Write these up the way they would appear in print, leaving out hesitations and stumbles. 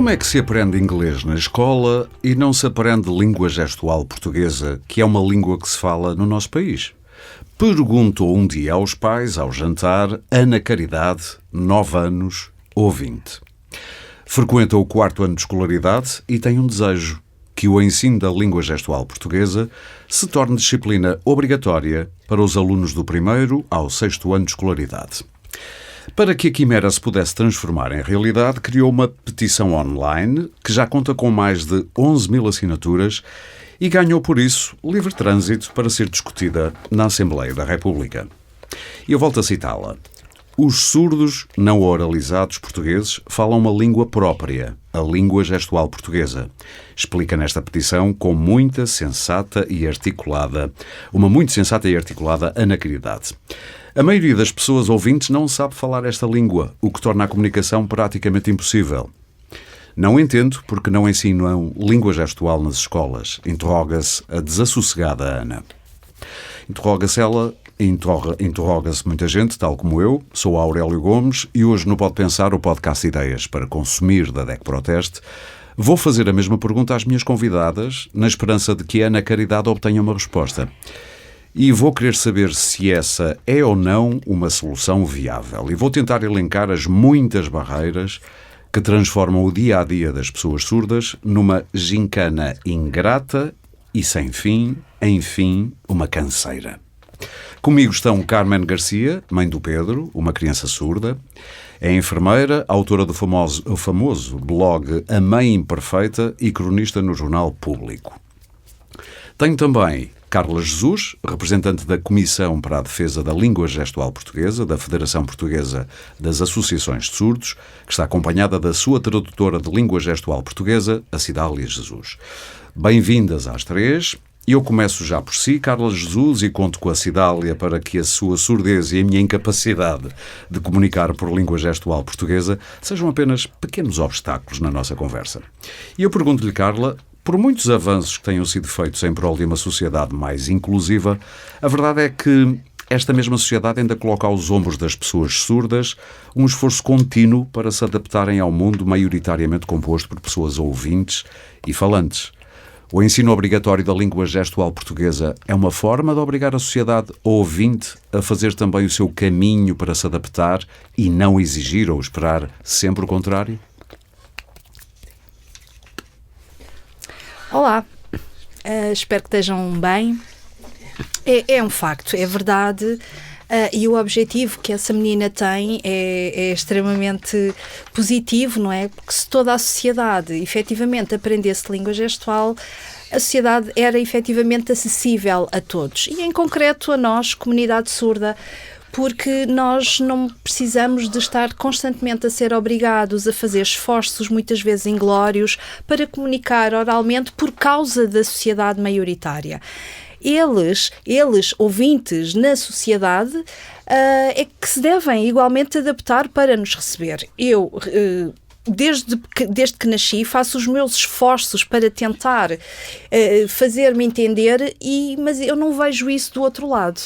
Como é que se aprende inglês na escola e não se aprende língua gestual portuguesa, que é uma língua que se fala no nosso país? Perguntou um dia aos pais, ao jantar, Ana Caridade, 9 anos, ouvinte. Frequenta o 4º ano de escolaridade e tem um desejo: que o ensino da língua gestual portuguesa se torne disciplina obrigatória para os alunos do 1º ao 6º ano de escolaridade. Para que a quimera se pudesse transformar em realidade, criou uma petição online que já conta com mais de 11.000 assinaturas e ganhou, por isso, livre trânsito para ser discutida na Assembleia da República. E eu volto a citá-la. Os surdos não oralizados portugueses falam uma língua própria, a língua gestual portuguesa. Explica nesta petição com uma muito sensata e articulada Ana Caridade. A maioria das pessoas ouvintes não sabe falar esta língua, o que torna a comunicação praticamente impossível. Não entendo porque não ensinam língua gestual nas escolas, interroga-se a desassossegada Ana. Interroga-se muita gente, tal como eu. Sou Aurélio Gomes e hoje no Pode Pensar, o podcast Ideias para Consumir da DEC Proteste, vou fazer a mesma pergunta às minhas convidadas, na esperança de que a Ana Caridade obtenha uma resposta. E vou querer saber se essa é ou não uma solução viável. E vou tentar elencar as muitas barreiras que transformam o dia-a-dia das pessoas surdas numa gincana ingrata e sem fim, enfim, uma canseira. Comigo estão Carmen Garcia, mãe do Pedro, uma criança surda. É enfermeira, autora do famoso blog A Mãe Imperfeita e cronista no Jornal Público. Tenho também Carla Jesus, representante da Comissão para a Defesa da Língua Gestual Portuguesa, da Federação Portuguesa das Associações de Surdos, que está acompanhada da sua tradutora de Língua Gestual Portuguesa, a Cidália Jesus. Bem-vindas às três. Eu começo já por si, Carla Jesus, e conto com a Cidália para que a sua surdez e a minha incapacidade de comunicar por língua gestual portuguesa sejam apenas pequenos obstáculos na nossa conversa. E eu pergunto-lhe, Carla, por muitos avanços que tenham sido feitos em prol de uma sociedade mais inclusiva, a verdade é que esta mesma sociedade ainda coloca aos ombros das pessoas surdas um esforço contínuo para se adaptarem ao mundo maioritariamente composto por pessoas ouvintes e falantes. O ensino obrigatório da língua gestual portuguesa é uma forma de obrigar a sociedade ouvinte a fazer também o seu caminho para se adaptar e não exigir ou esperar sempre o contrário? Olá, espero que estejam bem. É um facto, é verdade. E o objetivo que essa menina tem é extremamente positivo, não é? Porque se toda a sociedade efetivamente aprendesse língua gestual, a sociedade era efetivamente acessível a todos. E em concreto a nós, comunidade surda, porque nós não precisamos de estar constantemente a ser obrigados a fazer esforços, muitas vezes inglórios, para comunicar oralmente por causa da sociedade maioritária. Eles, ouvintes na sociedade, é que se devem igualmente adaptar para nos receber. Eu, desde que nasci, faço os meus esforços para tentar fazer-me entender, mas eu não vejo isso do outro lado.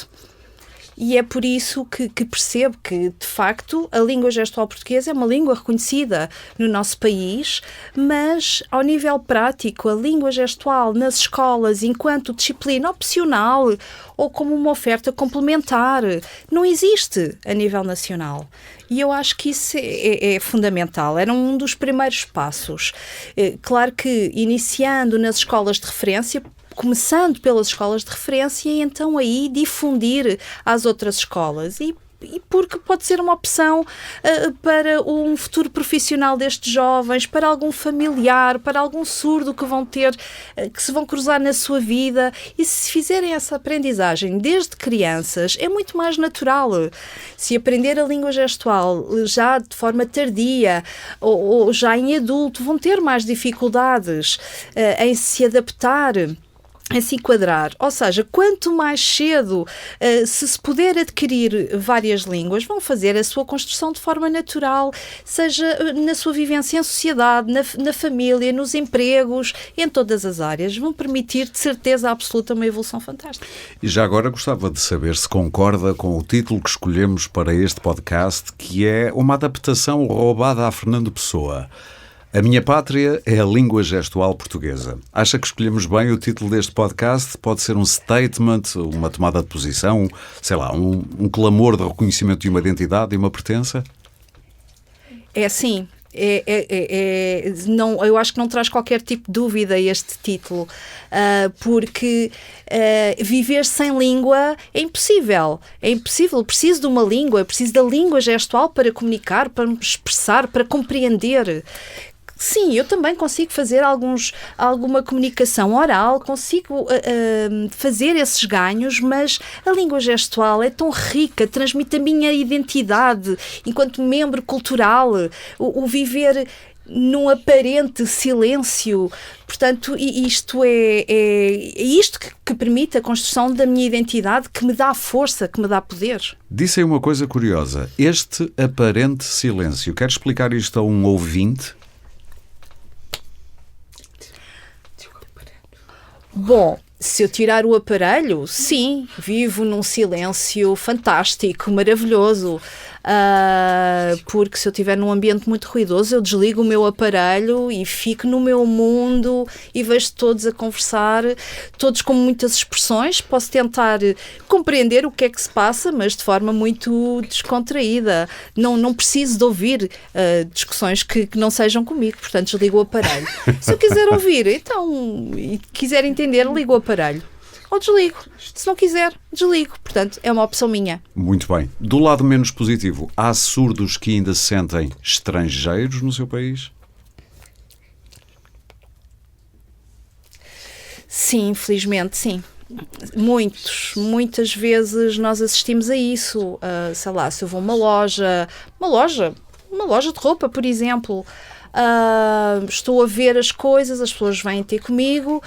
E é por isso que percebo que, de facto, a língua gestual portuguesa é uma língua reconhecida no nosso país, mas, ao nível prático, a língua gestual nas escolas, enquanto disciplina opcional ou como uma oferta complementar, não existe a nível nacional. E eu acho que isso é fundamental. Era um dos primeiros passos. Claro que, iniciando nas escolas de referência, começando pelas escolas de referência e então aí difundir às outras escolas. E porque pode ser uma opção para um futuro profissional destes jovens, para algum familiar, para algum surdo que se vão cruzar na sua vida. E se fizerem essa aprendizagem desde crianças, é muito mais natural. Se aprender a língua gestual já de forma tardia ou já em adulto, vão ter mais dificuldades em se adaptar, a se enquadrar. Ou seja, quanto mais cedo se puder adquirir várias línguas, vão fazer a sua construção de forma natural, seja na sua vivência em sociedade, na família, nos empregos, em todas as áreas. Vão permitir, de certeza absoluta, uma evolução fantástica. E já agora gostava de saber se concorda com o título que escolhemos para este podcast, que é uma adaptação roubada a Fernando Pessoa. A minha pátria é a língua gestual portuguesa. Acha que escolhemos bem o título deste podcast? Pode ser um statement, uma tomada de posição, sei lá, um clamor de reconhecimento de uma identidade e uma pertença? É sim. Não, eu acho que não traz qualquer tipo de dúvida este título, porque viver sem língua é impossível. É impossível. Eu preciso de uma língua, eu preciso da língua gestual para comunicar, para me expressar, para compreender. Sim, eu também consigo fazer alguma comunicação oral, consigo fazer esses ganhos, mas a língua gestual é tão rica, transmite a minha identidade enquanto membro cultural, o viver num aparente silêncio. Portanto, isto é isto que permite a construção da minha identidade, que me dá força, que me dá poder. Disse aí uma coisa curiosa, este aparente silêncio. Quer explicar isto a um ouvinte? Bom, se eu tirar o aparelho, sim, vivo num silêncio fantástico, maravilhoso. Porque se eu estiver num ambiente muito ruidoso, eu desligo o meu aparelho e fico no meu mundo e vejo todos a conversar, todos com muitas expressões. Posso tentar compreender o que é que se passa, mas de forma muito descontraída. Não preciso de ouvir discussões que não sejam comigo, portanto desligo o aparelho. Se eu quiser ouvir, então, e quiser entender, ligo o aparelho. Ou desligo. Se não quiser, desligo. Portanto, é uma opção minha. Muito bem. Do lado menos positivo, há surdos que ainda se sentem estrangeiros no seu país? Sim, infelizmente, sim. Muitas vezes nós assistimos a isso. Sei lá, se eu vou a uma loja de roupa, por exemplo, estou a ver as coisas, as pessoas vêm ter comigo,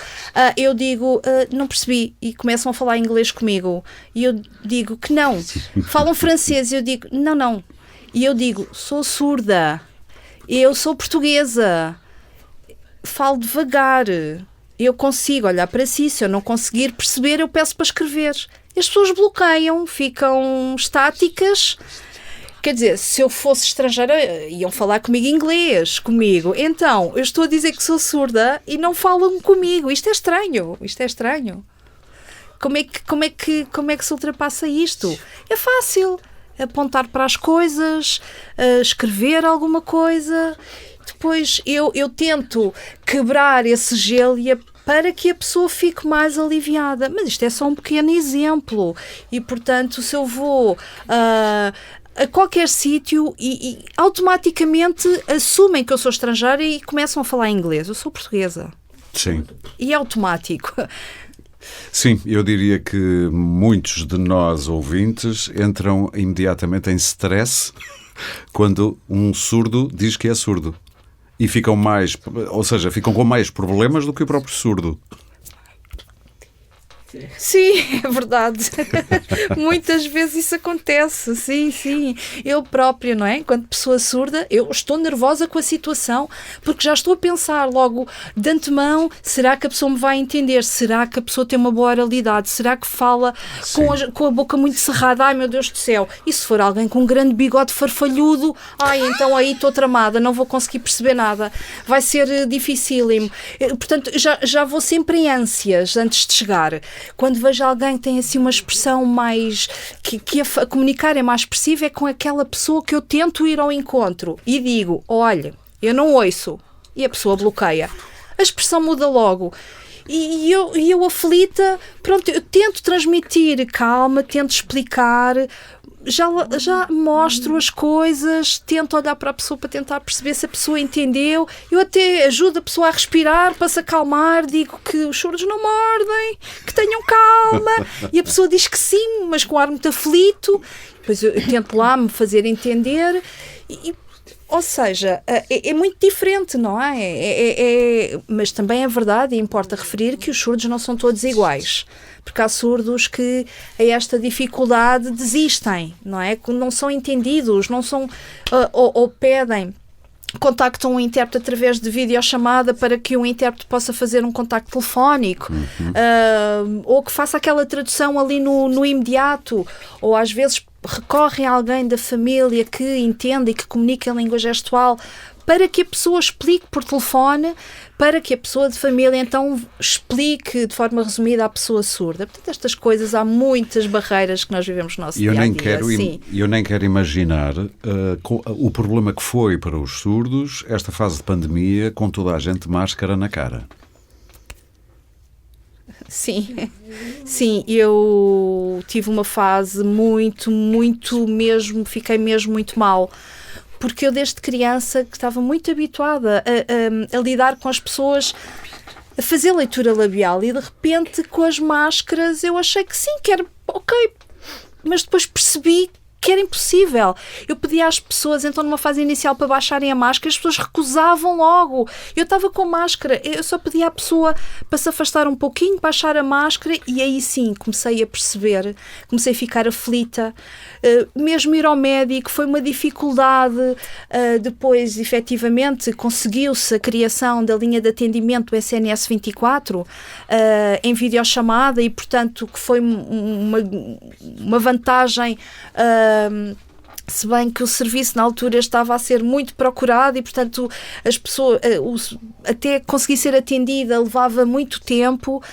eu digo, não percebi, e começam a falar inglês comigo, e eu digo que não. Falam francês, e eu digo, não. E eu digo, sou surda, eu sou portuguesa, falo devagar, eu consigo olhar para si, se eu não conseguir perceber, eu peço para escrever. E as pessoas bloqueiam, ficam estáticas. Quer dizer, se eu fosse estrangeira, iam falar comigo em inglês, comigo. Então, eu estou a dizer que sou surda e não falam comigo. Isto é estranho. Como é que se ultrapassa isto? É fácil. Apontar para as coisas, escrever alguma coisa. Depois eu tento quebrar esse gelo para que a pessoa fique mais aliviada. Mas isto é só um pequeno exemplo. E, portanto, se eu vou a qualquer sítio e automaticamente assumem que eu sou estrangeira e começam a falar inglês. Eu sou portuguesa. Sim. E é automático. Sim, eu diria que muitos de nós ouvintes entram imediatamente em stress quando um surdo diz que é surdo. E ficam com mais problemas do que o próprio surdo. Sim, é verdade. Muitas vezes isso acontece, sim. Eu própria, não é? Enquanto pessoa surda, eu estou nervosa com a situação, porque já estou a pensar logo de antemão, será que a pessoa me vai entender? Será que a pessoa tem uma boa oralidade? Será que fala com a boca muito cerrada? Ai, meu Deus do céu! E se for alguém com um grande bigode farfalhudo? Ai, então aí estou tramada, não vou conseguir perceber nada. Vai ser dificílimo. Portanto, já vou sempre em ânsias antes de chegar. Quando vejo alguém que tem assim uma expressão mais que a comunicar é mais expressiva, é com aquela pessoa que eu tento ir ao encontro e digo, olha, eu não ouço, e a pessoa bloqueia. A expressão muda logo. E eu aflita, pronto, eu tento transmitir calma, tento explicar, já mostro as coisas, tento olhar para a pessoa para tentar perceber se a pessoa entendeu. Eu até ajudo a pessoa a respirar para se acalmar, digo que os surdos não mordem, que tenham calma, e a pessoa diz que sim, mas com ar muito aflito. Depois eu tento lá me fazer entender ou seja, é muito diferente, não é? Mas também é verdade e importa referir que os surdos não são todos iguais. Porque há surdos que a esta dificuldade desistem, não é? Não são entendidos, não são, ou pedem, contactam um intérprete através de videochamada para que o intérprete possa fazer um contacto telefónico, ou que faça aquela tradução ali no imediato, ou às vezes recorrem a alguém da família que entenda e que comunique em língua gestual para que a pessoa explique por telefone, para que a pessoa de família então explique de forma resumida à pessoa surda. Portanto, estas coisas, há muitas barreiras que nós vivemos no nosso dia a dia. Eu nem quero imaginar o problema que foi para os surdos esta fase de pandemia com toda a gente de máscara na cara. Sim, eu tive uma fase muito mesmo, fiquei mesmo muito mal. Porque eu desde criança que estava muito habituada a lidar com as pessoas, a fazer leitura labial, e de repente com as máscaras eu achei que sim, que era ok, mas depois percebi que era impossível. Eu pedia às pessoas, então numa fase inicial, para baixarem a máscara, as pessoas recusavam logo. Eu estava com máscara, eu só pedia à pessoa para se afastar um pouquinho, baixar a máscara, e aí sim comecei a perceber, comecei a ficar aflita. Mesmo ir ao médico foi uma dificuldade. Depois, efetivamente, conseguiu-se a criação da linha de atendimento do SNS 24 em videochamada, e portanto que foi uma vantagem, se bem que o serviço na altura estava a ser muito procurado e, portanto, as pessoas, até conseguir ser atendida levava muito tempo.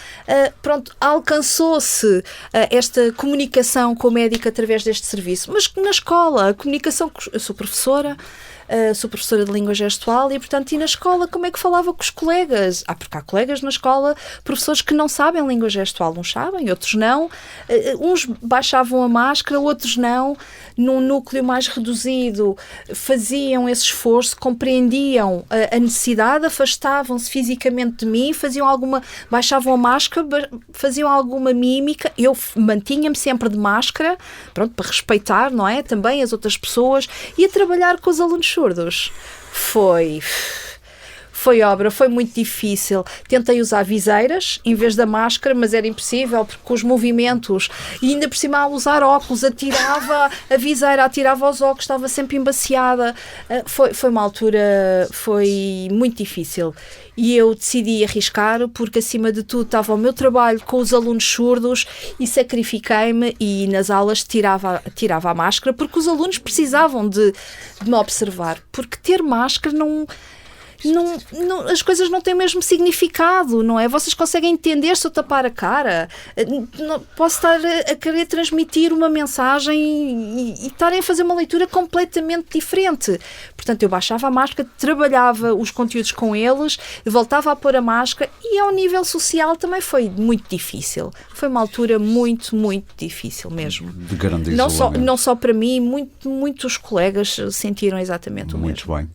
Alcançou-se esta comunicação com o médico através deste serviço. Mas na escola, a comunicação, eu sou professora de língua gestual, e portanto, e na escola como é que falava com os colegas? Porque há colegas na escola, professores que não sabem língua gestual, uns sabem, outros não. Uns baixavam a máscara, outros não. Num núcleo mais reduzido faziam esse esforço, compreendiam a necessidade, afastavam-se fisicamente de mim, baixavam a máscara, faziam alguma mímica. Eu mantinha-me sempre de máscara, pronto, para respeitar, não é? Também as outras pessoas, e a trabalhar com os alunos surdos. Foi muito difícil. Tentei usar viseiras em vez da máscara, mas era impossível, porque com os movimentos, e ainda por cima a usar óculos, atirava a viseira, atirava os óculos, estava sempre embaciada. Foi uma altura, foi muito difícil. E eu decidi arriscar, porque acima de tudo estava o meu trabalho com os alunos surdos, e sacrifiquei-me, e nas aulas tirava a máscara, porque os alunos precisavam de me observar, porque ter máscara não, as coisas não têm o mesmo significado, não é? Vocês conseguem entender se eu tapar a cara? Posso estar a querer transmitir uma mensagem e estarem a fazer uma leitura completamente diferente. Portanto, eu baixava a máscara, trabalhava os conteúdos com eles, voltava a pôr a máscara, e ao nível social também foi muito difícil. Foi uma altura muito difícil mesmo. De grande isolamento. Não só para mim, muitos colegas sentiram exatamente o mesmo. Muito bem.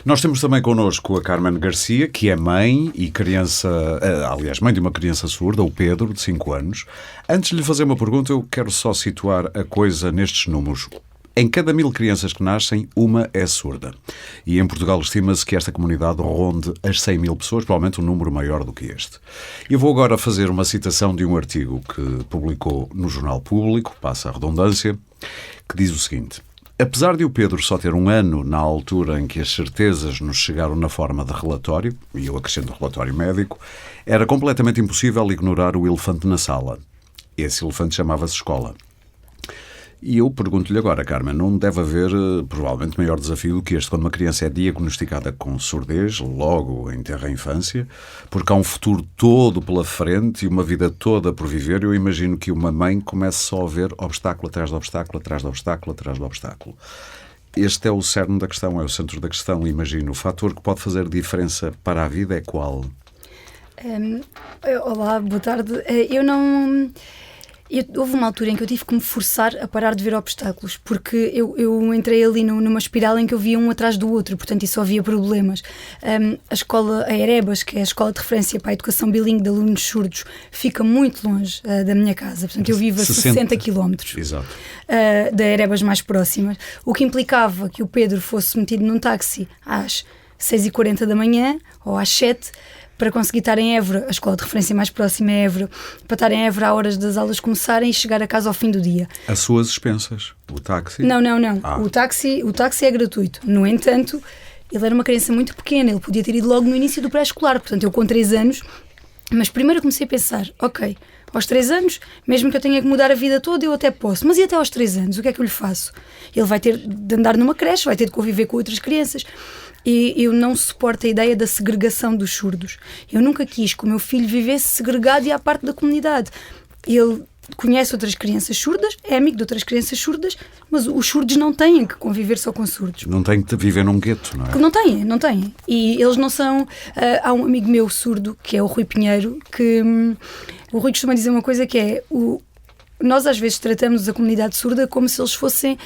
Nós temos também connosco a Carmen Garcia, que é mãe e mãe de uma criança surda, o Pedro, de 5 anos. Antes de lhe fazer uma pergunta, eu quero só situar a coisa nestes números. Em cada 1000 crianças que nascem, uma é surda. E em Portugal estima-se que esta comunidade ronde as 100.000 pessoas, provavelmente um número maior do que este. Eu vou agora fazer uma citação de um artigo que publicou no Jornal Público, passa a redundância, que diz o seguinte: apesar de o Pedro só ter 1 ano na altura em que as certezas nos chegaram na forma de relatório, e eu acrescento relatório médico, era completamente impossível ignorar o elefante na sala. Esse elefante chamava-se escola. E eu pergunto-lhe agora, Carmen, não deve haver provavelmente maior desafio do que este quando uma criança é diagnosticada com surdez, logo em tenra infância, porque há um futuro todo pela frente e uma vida toda por viver. Eu imagino que uma mãe comece só a ver obstáculo atrás de obstáculo, atrás de obstáculo, atrás de obstáculo. Este é o cerne da questão, é o centro da questão, imagino. O fator que pode fazer diferença para a vida é qual? Olá, boa tarde. Houve uma altura em que eu tive que me forçar a parar de ver obstáculos, porque eu entrei ali numa espiral em que eu via um atrás do outro, portanto, e só havia problemas. A escola, a Erebas, que é a escola de referência para a educação bilingue de alunos surdos, fica muito longe da minha casa, portanto, eu vivo a 60 quilómetros da Erebas mais próximas, o que implicava que o Pedro fosse metido num táxi às 6h40 da manhã ou às 7h, para conseguir estar em Évora, a escola de referência mais próxima é Évora, para estar em Évora à horas das aulas começarem e chegar a casa ao fim do dia. As suas expensas? O táxi? Não. O táxi é gratuito. No entanto, ele era uma criança muito pequena, ele podia ter ido logo no início do pré-escolar. Portanto, eu com 3 anos Mas primeiro comecei a pensar, ok, aos 3 anos, mesmo que eu tenha que mudar a vida toda, eu até posso. Mas e até aos 3 anos, o que é que eu lhe faço? Ele vai ter de andar numa creche, vai ter de conviver com outras crianças. E eu não suporto a ideia da segregação dos surdos. Eu nunca quis que o meu filho vivesse segregado e à parte da comunidade. Ele conhece outras crianças surdas, é amigo de outras crianças surdas, mas os surdos não têm que conviver só com surdos. Não têm que viver num gueto, não é? Não têm. E eles não são... há um amigo meu surdo, que é o Rui Pinheiro, que o Rui costuma dizer uma coisa que é... Nós às vezes tratamos a comunidade surda como se eles fossem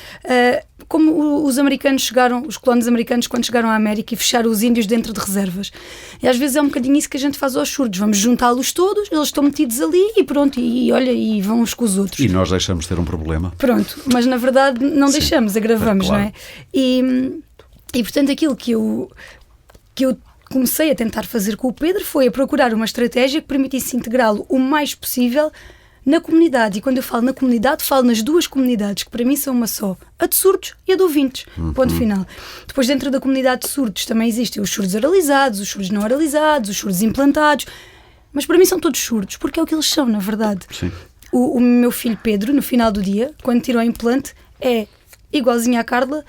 como os americanos chegaram, os colonos americanos quando chegaram à América e fecharam os índios dentro de reservas. E às vezes é um bocadinho isso que a gente faz aos surdos. Vamos juntá-los todos, eles estão metidos ali e pronto, e olha, e vão uns com os outros. E nós deixamos de ter um problema. Pronto, mas na verdade não deixamos, agravamos, claro. não é? E portanto aquilo que eu comecei a tentar fazer com o Pedro foi a procurar uma estratégia que permitisse integrá-lo o mais possível na comunidade. E quando eu falo na comunidade, falo nas duas comunidades, que para mim são uma só, a de surdos e a de ouvintes, ponto final. Depois, dentro da comunidade de surdos também existem os surdos oralizados, os surdos não oralizados, os surdos implantados, mas para mim são todos surdos, porque é o que eles são, na verdade. Sim. O meu filho Pedro, no final do dia, quando tirou o implante, é igualzinho à Carla,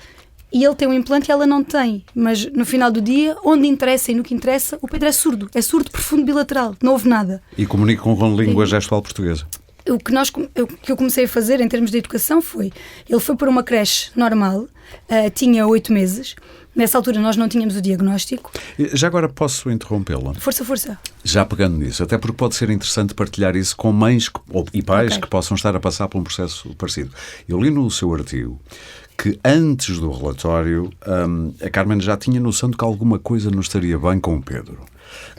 e ele tem um implante e ela não tem, mas no final do dia, onde interessa e no que interessa, o Pedro é surdo profundo bilateral, não ouve nada. E comunicam com língua gestual portuguesa. O que eu comecei a fazer em termos de educação foi, ele foi para uma creche normal, tinha 8 meses, nessa altura nós não tínhamos o diagnóstico. Já agora posso interrompê-la? Força. Já pegando nisso, até porque pode ser interessante partilhar isso com mães e pais Ok. que possam estar a passar por um processo parecido. Eu li no seu artigo que antes do relatório a Carmen já tinha noção de que alguma coisa não estaria bem com o Pedro.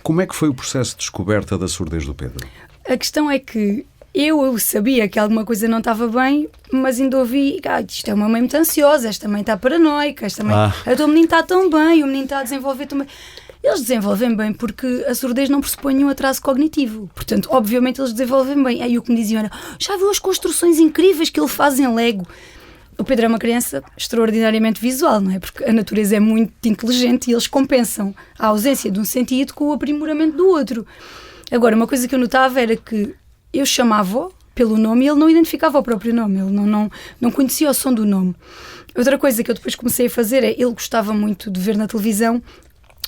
Como é que foi o processo de descoberta da surdez do Pedro? A questão é que eu sabia que alguma coisa não estava bem, mas ainda ouvi, isto é uma mãe muito ansiosa, esta mãe está paranoica, esta mãe, o menino está tão bem, o menino está a desenvolver tão bem. Eles desenvolvem bem porque a surdez não pressupõe um atraso cognitivo. Portanto, obviamente eles desenvolvem bem. Aí o que me diziam era, já viu as construções incríveis que ele faz em Lego? O Pedro é uma criança extraordinariamente visual, não é? Porque a natureza é muito inteligente e eles compensam a ausência de um sentido com o aprimoramento do outro. Agora, uma coisa que eu notava era que eu chamava-o pelo nome e ele não identificava o próprio nome, ele não conhecia o som do nome. Outra coisa que eu depois comecei a fazer é, ele gostava muito de ver na televisão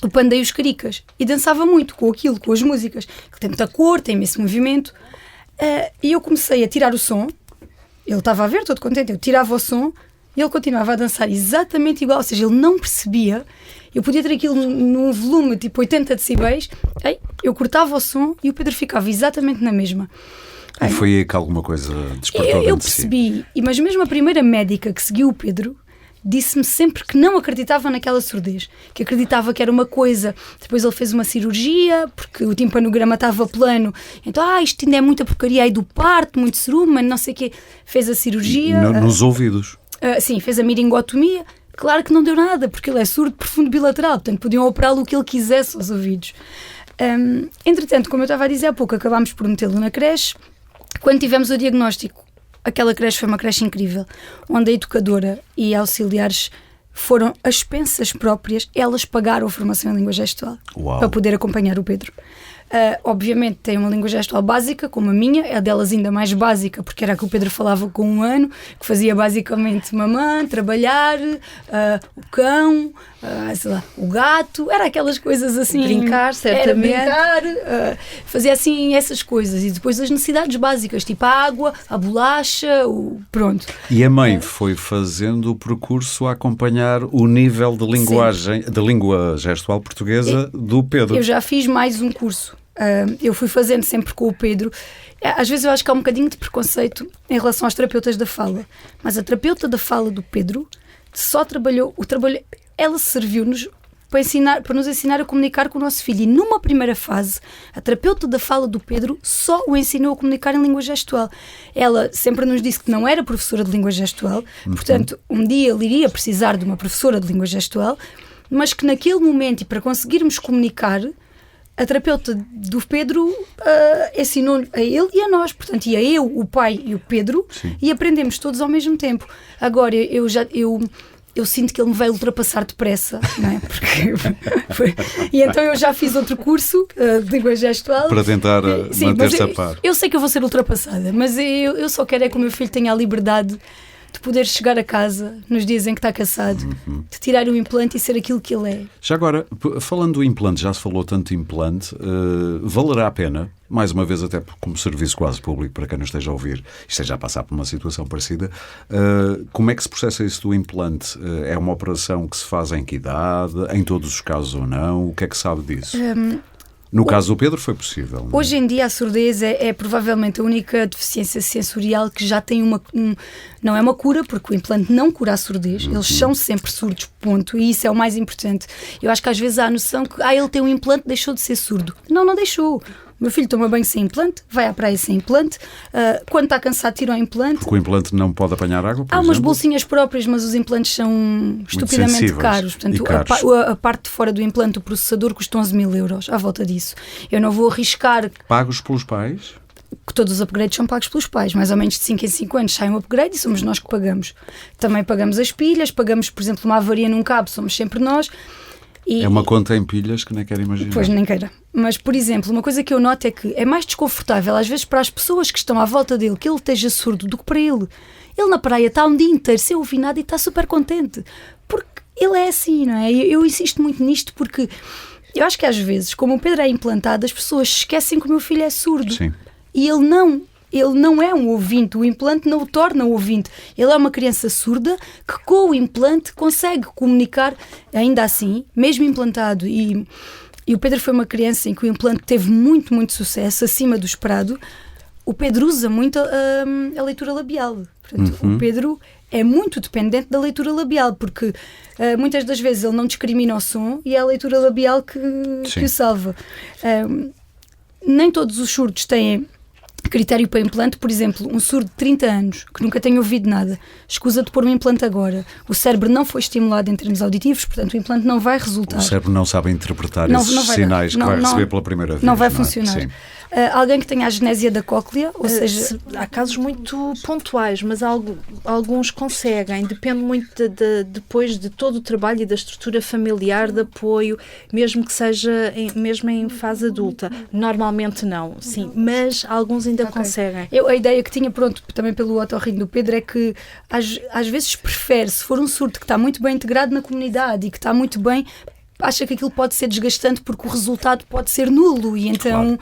o Panda e os Caricas e dançava muito com aquilo, com as músicas. Ele tem muita cor, tem esse movimento. E eu comecei a tirar o som, ele estava a ver, todo contente, eu tirava o som e ele continuava a dançar exatamente igual, ou seja, ele não percebia. Eu podia ter aquilo num volume tipo 80 decibéis, eu cortava o som e o Pedro ficava exatamente na mesma. E foi aí que alguma coisa despertou Eu dentro de si. percebi, mas mesmo a primeira médica que seguiu o Pedro disse-me sempre que não acreditava naquela surdez, que acreditava que era uma coisa. Depois ele fez uma cirurgia, porque o timpanograma estava plano, então isto ainda é muita porcaria aí do parto, muito cerumen, não sei o quê. Fez a cirurgia. Nos ouvidos. Sim, fez a miringotomia. Claro que não deu nada, porque ele é surdo profundo bilateral, portanto podiam operá-lo o que ele quisesse aos ouvidos. Entretanto, como eu estava a dizer há pouco, acabámos por metê-lo na creche. Quando tivemos o diagnóstico, aquela creche foi uma creche incrível, onde a educadora e auxiliares foram às expensas próprias, elas pagaram a formação em língua gestual. Uau. Para poder acompanhar o Pedro. Obviamente tem uma língua gestual básica, como a minha, a delas ainda mais básica, porque era a que o Pedro falava com 1 ano, que fazia basicamente mamã, trabalhar, o cão, sei lá, o gato, era aquelas coisas assim. Brincar, certamente. Era brincar, fazia assim essas coisas. E depois as necessidades básicas, tipo a água, a bolacha, pronto. E a mãe foi fazendo o percurso a acompanhar o nível de linguagem, de língua gestual portuguesa do Pedro. Eu já fiz mais um curso. Eu fui fazendo sempre com o Pedro. Às vezes eu acho que há um bocadinho de preconceito em relação aos terapeutas da fala, mas a terapeuta da fala do Pedro só trabalhou, ela serviu-nos para nos ensinar a comunicar com o nosso filho, e numa primeira fase a terapeuta da fala do Pedro só o ensinou a comunicar em língua gestual. Ela sempre nos disse que não era professora de língua gestual, portanto um dia ele iria precisar de uma professora de língua gestual, mas que naquele momento, e para conseguirmos comunicar, a terapeuta do Pedro ensinou a ele e a nós, portanto ia eu, o pai e o Pedro. Sim. E aprendemos todos ao mesmo tempo. Agora eu eu sinto que ele me vai ultrapassar depressa, não é? E então eu já fiz outro curso de língua gestual. Para tentar manter-se a par. Eu sei que eu vou ser ultrapassada, mas eu só quero é que o meu filho tenha a liberdade de poder chegar a casa nos dias em que está cansado, de tirar o implante e ser aquilo que ele é. Já agora, falando do implante, já se falou tanto de implante, valerá a pena, mais uma vez até como serviço quase público para quem não esteja a ouvir, esteja a passar por uma situação parecida, como é que se processa isso do implante? É uma operação que se faz em que idade? Em todos os casos ou não? O que é que sabe disso? No caso do Pedro foi possível. Não é? Hoje em dia a surdez é provavelmente a única deficiência sensorial que já tem não é uma cura, porque o implante não cura a surdez, eles são sempre surdos, ponto, e isso é o mais importante. Eu acho que às vezes há a noção que ele tem um implante, deixou de ser surdo. Não deixou. O meu filho toma banho sem implante, vai à praia sem implante, quando está cansado tira o implante. Porque o implante não pode apanhar água, por Há umas exemplo? bolsinhas próprias, mas os implantes são estupidamente caros. Portanto, caros. A parte de fora do implante, o processador, custa 11.000 euros, à volta disso. Eu não vou arriscar... Pagos pelos pais? Que todos os upgrades são pagos pelos pais. Mais ou menos de 5 em 5 anos sai um upgrade e somos nós que pagamos. Também pagamos as pilhas, pagamos, por exemplo, uma avaria num cabo, somos sempre nós. É uma conta em pilhas que nem quero imaginar. Pois, nem queira. Mas, por exemplo, uma coisa que eu noto é que é mais desconfortável, às vezes, para as pessoas que estão à volta dele, que ele esteja surdo, do que para ele. Ele na praia está um dia inteiro sem ouvir nada e está super contente. Porque ele é assim, não é? Eu insisto muito nisto porque eu acho que às vezes, como o Pedro é implantado, as pessoas esquecem que o meu filho é surdo. Sim. E ele não é um ouvinte, o implante não o torna um ouvinte. Ele é uma criança surda que com o implante consegue comunicar ainda assim, mesmo implantado. E o Pedro foi uma criança em que o implante teve muito, muito sucesso, acima do esperado. O Pedro usa muito a leitura labial. Portanto, o Pedro é muito dependente da leitura labial, porque muitas das vezes ele não discrimina o som e é a leitura labial que o salva. Nem todos os surdos têm critério para implante. Por exemplo, um surdo de 30 anos que nunca tem ouvido nada, escusa de pôr um implante agora, o cérebro não foi estimulado em termos auditivos, portanto o implante não vai resultar. O cérebro não sabe interpretar esses sinais que vai receber pela primeira vez. Não vai funcionar. Alguém que tenha a agnésia da cóclea, ou seja... Há casos muito pontuais, mas alguns conseguem, depende muito depois de todo o trabalho e da estrutura familiar de apoio, mesmo que seja mesmo em fase adulta. Normalmente não, sim, mas alguns ainda conseguem. A ideia que tinha, também pelo otorrino do Pedro, é que às vezes prefere, se for um surdo que está muito bem integrado na comunidade e que está muito bem, acha que aquilo pode ser desgastante porque o resultado pode ser nulo e então...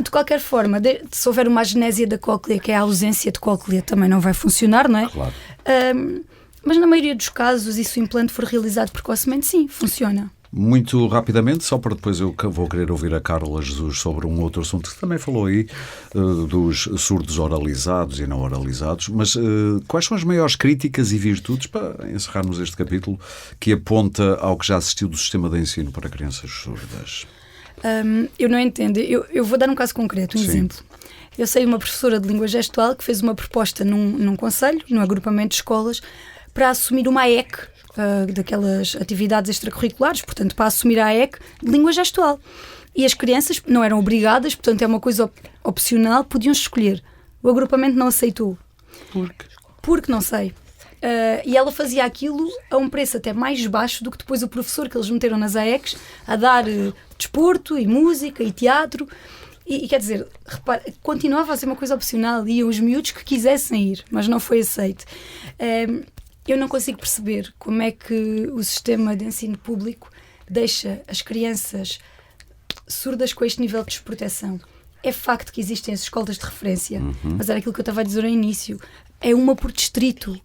de qualquer forma, se houver uma agnésia da cóclea, que é a ausência de cóclea, também não vai funcionar, não é? Claro. Mas na maioria dos casos, e se o implante for realizado precocemente, sim, funciona. Muito rapidamente, só para depois eu vou querer ouvir a Carla Jesus sobre um outro assunto que também falou aí, dos surdos oralizados e não oralizados, mas quais são as maiores críticas e virtudes, para encerrarmos este capítulo, que aponta ao que já assistiu do sistema de ensino para crianças surdas? Eu não entendo. Eu vou dar um caso concreto, um exemplo. Eu sei uma professora de língua gestual que fez uma proposta num conselho, num agrupamento de escolas, para assumir uma AEC, daquelas atividades extracurriculares, portanto, para assumir a AEC de língua gestual. E as crianças não eram obrigadas, portanto, é uma coisa opcional, podiam escolher. O agrupamento não aceitou. Por quê? Porque não sei. E ela fazia aquilo a um preço até mais baixo do que depois o professor que eles meteram nas AECs a dar desporto e música e teatro e quer dizer, repara, continuava a ser uma coisa opcional, iam os miúdos que quisessem ir, mas não foi aceito. Eu não consigo perceber como é que o sistema de ensino público deixa as crianças surdas com este nível de desproteção. É facto que existem as escolas de referência, mas era aquilo que eu estava a dizer ao início. É uma por distrito.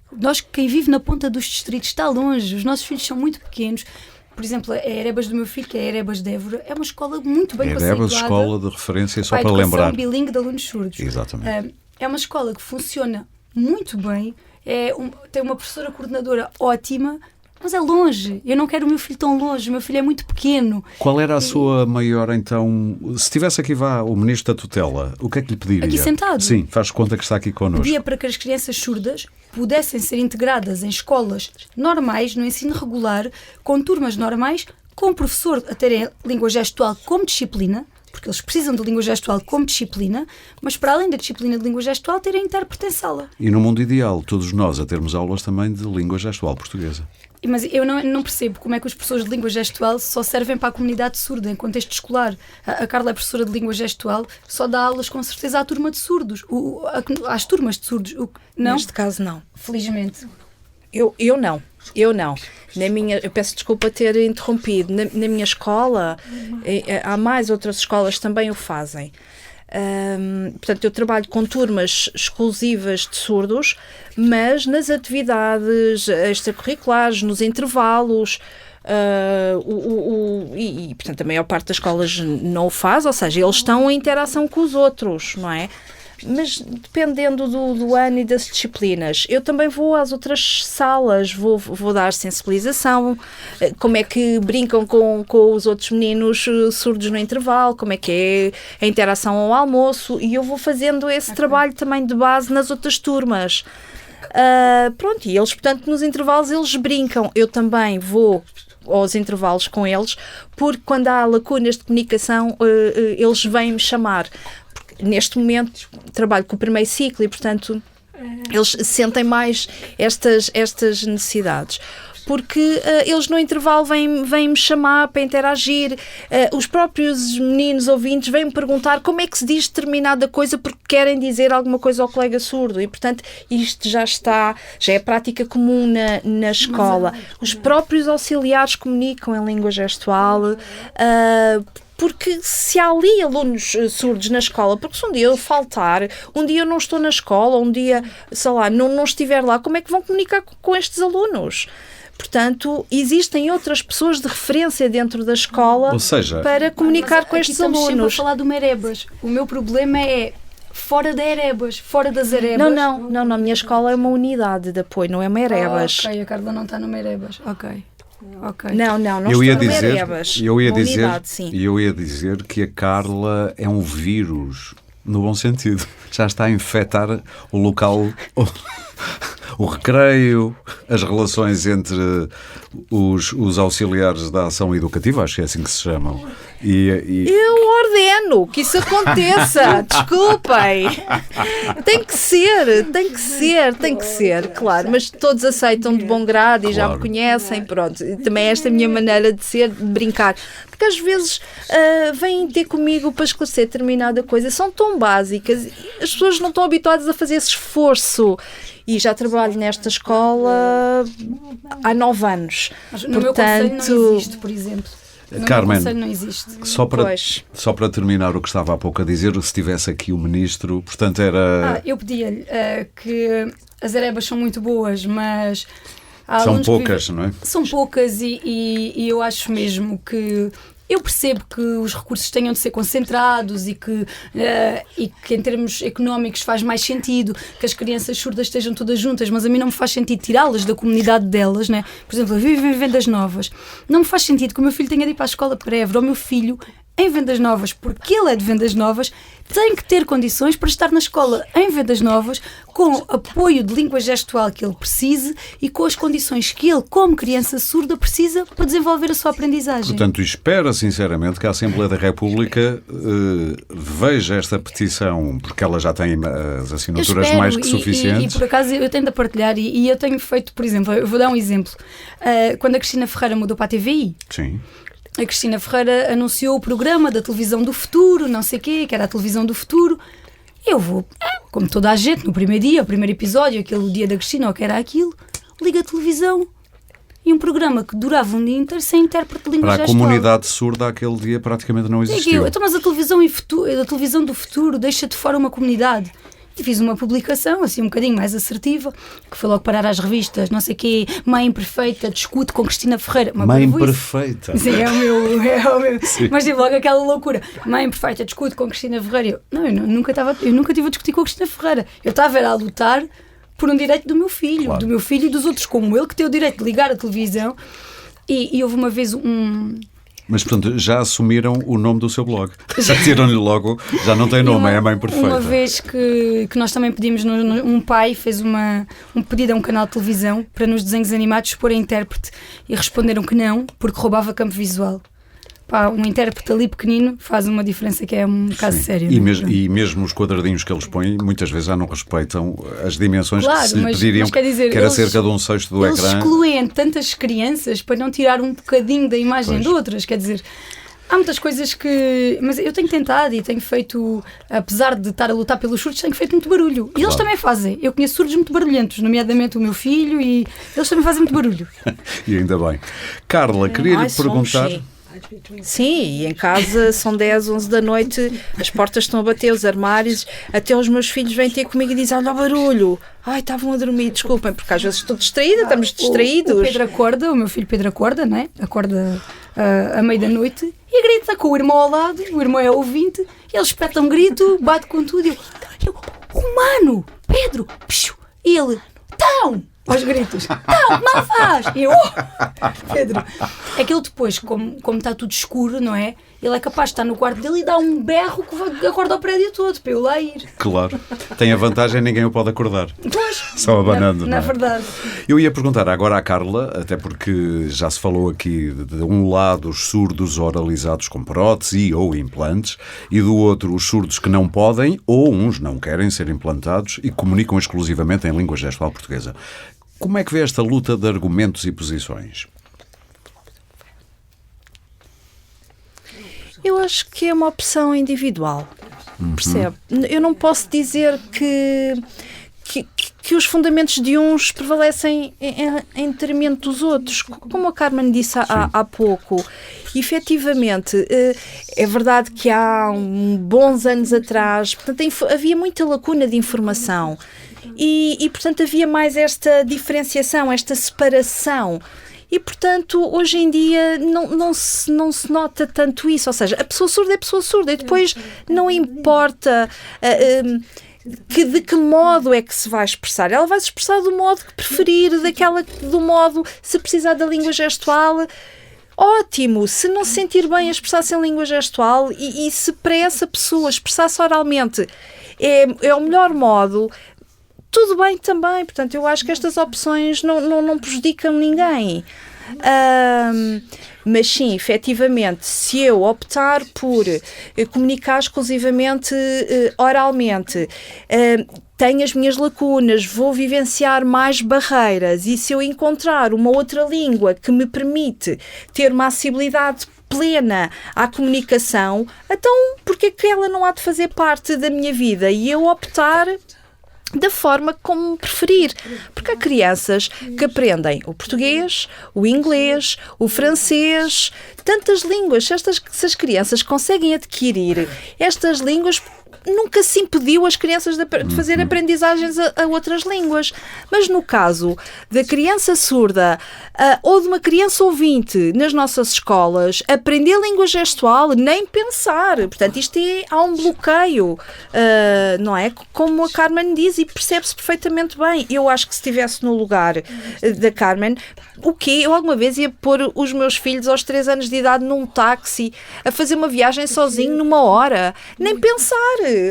Quem vive na ponta dos distritos está longe. Os nossos filhos são muito pequenos. Por exemplo, a Erebas do meu filho, que é a Erebas de Évora, é uma escola muito bem conceituada. Erebas, escola de referência, só para educação lembrar. bilingue de alunos surdos. Exatamente. É uma escola que funciona muito bem. Tem uma professora coordenadora ótima, mas é longe. Eu não quero o meu filho tão longe. O meu filho é muito pequeno. Qual era a sua maior, então... Se tivesse aqui o Ministro da Tutela, o que é que lhe pediria? Aqui sentado. Sim, faz conta que está aqui connosco. Pedia para que as crianças surdas pudessem ser integradas em escolas normais, no ensino regular, com turmas normais, com o professor a terem língua gestual como disciplina, porque eles precisam de língua gestual como disciplina, mas para além da disciplina de língua gestual, terem intérprete em sala. E no mundo ideal, todos nós a termos aulas também de língua gestual portuguesa. Mas eu não percebo como é que os professores de língua gestual só servem para a comunidade surda em contexto escolar. A Carla é professora de língua gestual, só dá aulas com certeza à turma de surdos, às turmas de surdos. Não? Neste caso, não. Felizmente. Eu não. Eu peço desculpa ter interrompido. Na minha escola, há mais outras escolas que também o fazem. Portanto, eu trabalho com turmas exclusivas de surdos, mas nas atividades extracurriculares, nos intervalos, e portanto a maior parte das escolas não o faz, ou seja, eles estão em interação com os outros, não é? Mas dependendo do ano e das disciplinas, eu também vou às outras salas, vou dar sensibilização, como é que brincam com os outros meninos surdos no intervalo, como é que é a interação ao almoço, e eu vou fazendo esse trabalho também de base nas outras turmas. Pronto, e eles, portanto, nos intervalos eles brincam. Eu também vou aos intervalos com eles, porque quando há lacunas de comunicação, eles vêm-me chamar. Neste momento trabalho com o primeiro ciclo e, portanto, eles sentem mais estas necessidades. Porque eles no intervalo vêm-me chamar para interagir, os próprios meninos ouvintes vêm-me perguntar como é que se diz determinada coisa porque querem dizer alguma coisa ao colega surdo e, portanto, isto já é prática comum na escola. Os próprios auxiliares comunicam em língua gestual, porque se há ali alunos surdos na escola, porque se um dia eu faltar, um dia eu não estou na escola, um dia, sei lá, não estiver lá, como é que vão comunicar com estes alunos? Portanto, existem outras pessoas de referência dentro da escola, ou seja, para comunicar com estes alunos. Estamos sempre a falar do Erebas. O meu problema é fora da Erebas, fora das Erebas. Não, a minha escola é uma unidade de apoio, não é uma Erebas. Ok, a Carla não está no Erebas. Ok. Não eu ia estou dizer, no Erebas. eu ia dizer que a Carla é um vírus, no bom sentido. Já está a infectar o local, o recreio, as relações entre os auxiliares da ação educativa, acho que é assim que se chamam. Eu ordeno que isso aconteça. Desculpem. Tem que ser, claro. Mas todos aceitam de bom grado e já me conhecem. Pronto. Também é esta a minha maneira de ser, de brincar. Porque às vezes vêm ter comigo para esclarecer determinada coisa. São tão básicas. As pessoas não estão habituadas a fazer esse esforço. E já trabalho nesta escola há 9 anos. Mas no meu conselho não existe, por exemplo. Carmen, não existe. Só para terminar o que estava há pouco a dizer, se tivesse aqui o ministro, portanto era... eu pedia-lhe que as Erebas são muito boas, mas... São poucas, não é? São poucas e eu acho mesmo que... Eu percebo que os recursos tenham de ser concentrados e que em termos económicos faz mais sentido que as crianças surdas estejam todas juntas, mas a mim não me faz sentido tirá-las da comunidade delas, né? Por exemplo, eu vivo em Vendas Novas. Não me faz sentido que o meu filho tenha de ir para a escola para Évora, ou o meu filho em Vendas Novas, porque ele é de Vendas Novas, tem que ter condições para estar na escola em Vendas Novas, com apoio de língua gestual que ele precise e com as condições que ele, como criança surda, precisa para desenvolver a sua aprendizagem. Portanto, espero sinceramente que a Assembleia da República veja esta petição, porque ela já tem as assinaturas mais que suficientes. E por acaso eu tento a partilhar e eu tenho feito, por exemplo, eu vou dar um exemplo. Quando a Cristina Ferreira mudou para a TVI, sim, a Cristina Ferreira anunciou o programa da televisão do futuro, não sei o quê, que era a televisão do futuro. Eu vou, como toda a gente, no primeiro dia, o primeiro episódio, aquele dia da Cristina, ou que era aquilo, liga a televisão. E um programa que durava um dia inteiro sem intérprete de língua gestual. Para a comunidade surda, aquele dia praticamente não existiu. Então, mas a televisão do futuro deixa de fora uma comunidade. E fiz uma publicação, assim, um bocadinho mais assertiva, que foi logo parar às revistas, não sei o quê, Mãe Perfeita, discute com Cristina Ferreira. Mãe Perfeita? Sim, é o meu. Sim. Mas tive logo aquela loucura. Mãe Perfeita, discute com Cristina Ferreira. Eu nunca estive a discutir com a Cristina Ferreira. Eu estava a lutar por um direito do meu filho, claro. Do meu filho e dos outros como ele, que tem o direito de ligar a televisão. E houve uma vez Mas, portanto, já assumiram o nome do seu blog. Já tiram-lhe logo, já não tem nome, é a Mãe Perfeita. Uma vez que nós também pedimos, um pai fez um pedido a um canal de televisão para nos desenhos animados pôr a intérprete e responderam que não, porque roubava campo visual. pá, um intérprete ali pequenino faz uma diferença que é um caso sério. E mesmo os quadradinhos que eles põem, muitas vezes já não respeitam as dimensões que se lhe pediriam, quer dizer, que era cerca de 1/6 do eles ecrã. Eles excluem tantas crianças para não tirar um bocadinho da imagem de outras, quer dizer... Há muitas coisas que... Mas eu tenho tentado e tenho feito, apesar de estar a lutar pelos surdos, tenho feito muito barulho. E eles também fazem. Eu conheço surdos muito barulhentos, nomeadamente o meu filho, e eles também fazem muito barulho. E ainda bem. Carla, queria-lhe perguntar... Sim, e em casa são 10, 11 da noite, as portas estão a bater, os armários, até os meus filhos vêm ter comigo e dizem: olha o barulho, ai, estavam a dormir, desculpem, porque às vezes estou distraída, estamos distraídos. O Pedro acorda, o meu filho Pedro acorda, não é? Acorda à meia da noite e grita com o irmão ao lado, o irmão é ouvinte, e ele espeta um grito, bate com tudo, e eu humano, Pedro, psiu, e ele, tão! Aos gritos, não, mal faz! E eu, Pedro. É que ele depois, como está tudo escuro, não é? Ele é capaz de estar no quarto dele e dá um berro que acorda o prédio todo para eu lá ir. Claro. Tem a vantagem, ninguém o pode acordar. Pois, só abanando. Na verdade. Eu ia perguntar agora à Carla, até porque já se falou aqui de um lado os surdos oralizados com prótese ou implantes e do outro os surdos que não podem ou uns não querem ser implantados e comunicam exclusivamente em língua gestual portuguesa. Como é que vê esta luta de argumentos e posições? Eu acho que é uma opção individual, percebe? Eu não posso dizer que os fundamentos de uns prevalecem em detrimento dos outros. Como a Carmen disse há pouco, efetivamente, é verdade que há bons anos atrás, portanto, havia muita lacuna de informação e, portanto, havia mais esta diferenciação, esta separação. E, portanto, hoje em dia não se nota tanto isso. Ou seja, a pessoa surda é pessoa surda e depois não importa de que modo é que se vai expressar. Ela vai se expressar do modo que preferir, do modo, se precisar da língua gestual, ótimo. Se não se sentir bem a expressar-se em língua gestual e se para essa pessoa expressar-se oralmente é o melhor modo, tudo bem também. Portanto, eu acho que estas opções não prejudicam ninguém. Mas sim, efetivamente, se eu optar por comunicar exclusivamente oralmente, tenho as minhas lacunas, vou vivenciar mais barreiras, e se eu encontrar uma outra língua que me permite ter uma acessibilidade plena à comunicação, então porque é que ela não há de fazer parte da minha vida e eu optar da forma como preferir, porque há crianças que aprendem o português, o inglês, o francês, tantas línguas. Se as crianças conseguem adquirir estas línguas, nunca se impediu as crianças de fazer aprendizagens a outras línguas. Mas no caso da criança surda ou de uma criança ouvinte nas nossas escolas, aprender língua gestual, nem pensar. Portanto, há um bloqueio, não é? Como a Carmen diz, e percebe-se perfeitamente bem. Eu acho que se estivesse no lugar da Carmen, eu alguma vez ia pôr os meus filhos aos 3 anos de idade num táxi a fazer uma viagem sozinho numa hora. Nem pensar.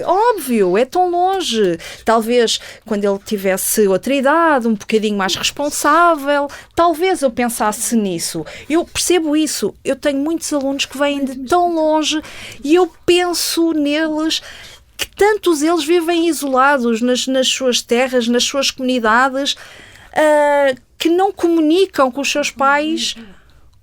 Óbvio, é tão longe. Talvez quando ele tivesse outra idade, um bocadinho mais responsável, talvez eu pensasse nisso. Eu percebo isso. Eu tenho muitos alunos que vêm de tão longe e eu penso neles, que tantos eles vivem isolados nas suas terras, nas suas comunidades, que não comunicam com os seus pais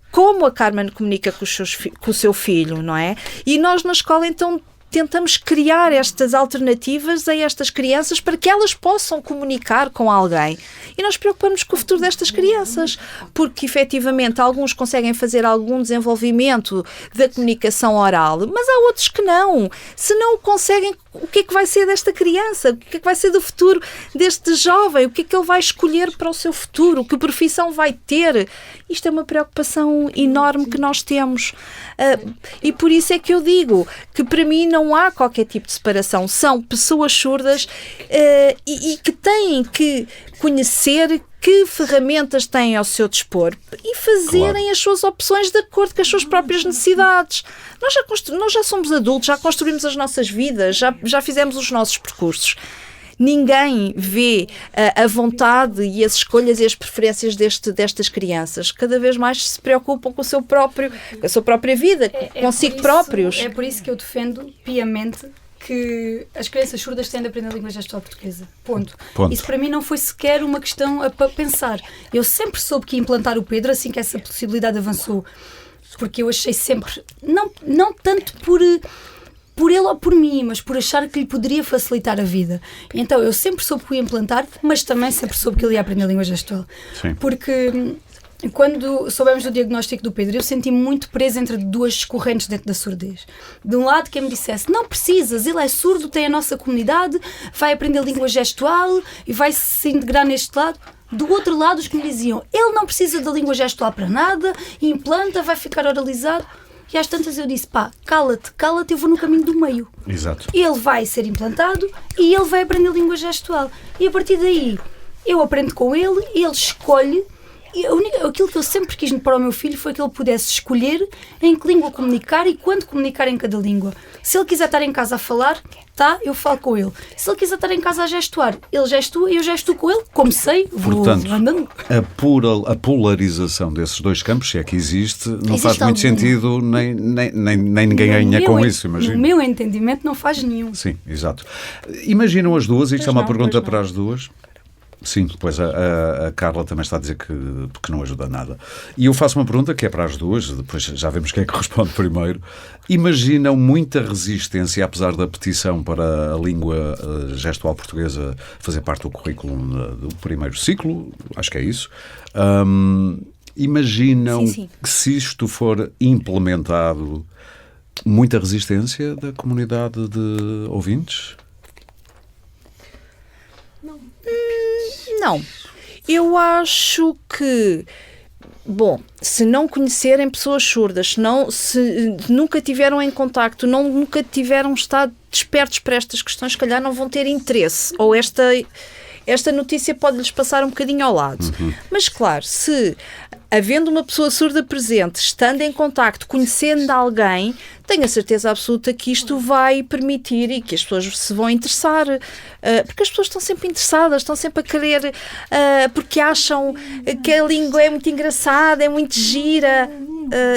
como a Carmen comunica com o seu filho, não é? E nós na escola então tentamos criar estas alternativas a estas crianças para que elas possam comunicar com alguém. E nós preocupamos com o futuro destas crianças, porque efetivamente alguns conseguem fazer algum desenvolvimento da comunicação oral, mas há outros que não. Se não o conseguem, o que é que vai ser desta criança? O que é que vai ser do futuro deste jovem? O que é que ele vai escolher para o seu futuro? Que profissão vai ter? Isto é uma preocupação enorme que nós temos. E por isso é que eu digo que para mim não há qualquer tipo de separação. São pessoas surdas e que têm que conhecer que ferramentas têm ao seu dispor e fazerem as suas opções de acordo com as suas próprias necessidades. Nós já somos adultos, já construímos as nossas vidas, já fizemos os nossos percursos. ninguém vê a vontade e as escolhas e as preferências destas crianças. Cada vez mais se preocupam com a sua própria vida, consigo próprios. É por isso que eu defendo piamente que as crianças surdas têm de aprender a língua gestual portuguesa. Ponto. Isso para mim não foi sequer uma questão para pensar. Eu sempre soube que ia implantar o Pedro assim que essa possibilidade avançou. Porque eu achei sempre, não tanto por ele ou por mim, mas por achar que lhe poderia facilitar a vida. Então eu sempre soube que ia implantar, mas também sempre soube que ele ia aprender a língua gestual. Sim. Porque quando soubemos do diagnóstico do Pedro, eu senti-me muito presa entre duas correntes dentro da surdez. De um lado, quem me dissesse, não precisas, ele é surdo, tem a nossa comunidade, vai aprender língua gestual e vai se integrar neste lado. Do outro lado, os que me diziam, ele não precisa da língua gestual para nada, implanta, vai ficar oralizado. E às tantas eu disse, cala-te, eu vou no caminho do meio. Exato. Ele vai ser implantado e ele vai aprender língua gestual. E a partir daí, eu aprendo com ele, ele escolhe. E aquilo que eu sempre quis para o meu filho foi que ele pudesse escolher em que língua comunicar e quando comunicar em cada língua. Se ele quiser estar em casa a falar, eu falo com ele. Se ele quiser estar em casa a gestuar, ele gestua e eu gestuo com ele, como sei, portanto, andando. A polarização desses dois campos, se é que existe, não faz muito sentido, nem ninguém ganha com isso, imagino. No meu entendimento não faz nenhum. Sim, exato. Imaginam as duas, isto é uma pergunta para as duas. Sim, pois a Carla também está a dizer que não ajuda nada. E eu faço uma pergunta que é para as duas, depois já vemos quem é que responde primeiro. Imaginam muita resistência, apesar da petição para a língua gestual portuguesa fazer parte do currículo do primeiro ciclo, acho que é isso. Imaginam sim. que se isto for implementado, muita resistência da comunidade de ouvintes? Não. Eu acho que, se não conhecerem pessoas surdas, se nunca tiveram em contacto, nunca tiveram estado despertos para estas questões, se calhar não vão ter interesse. Ou esta notícia pode-lhes passar um bocadinho ao lado. Mas, claro, se havendo uma pessoa surda presente, estando em contacto, conhecendo alguém, tenho a certeza absoluta que isto vai permitir e que as pessoas se vão interessar. Porque as pessoas estão sempre interessadas, estão sempre a querer, porque acham que a língua é muito engraçada, é muito gira.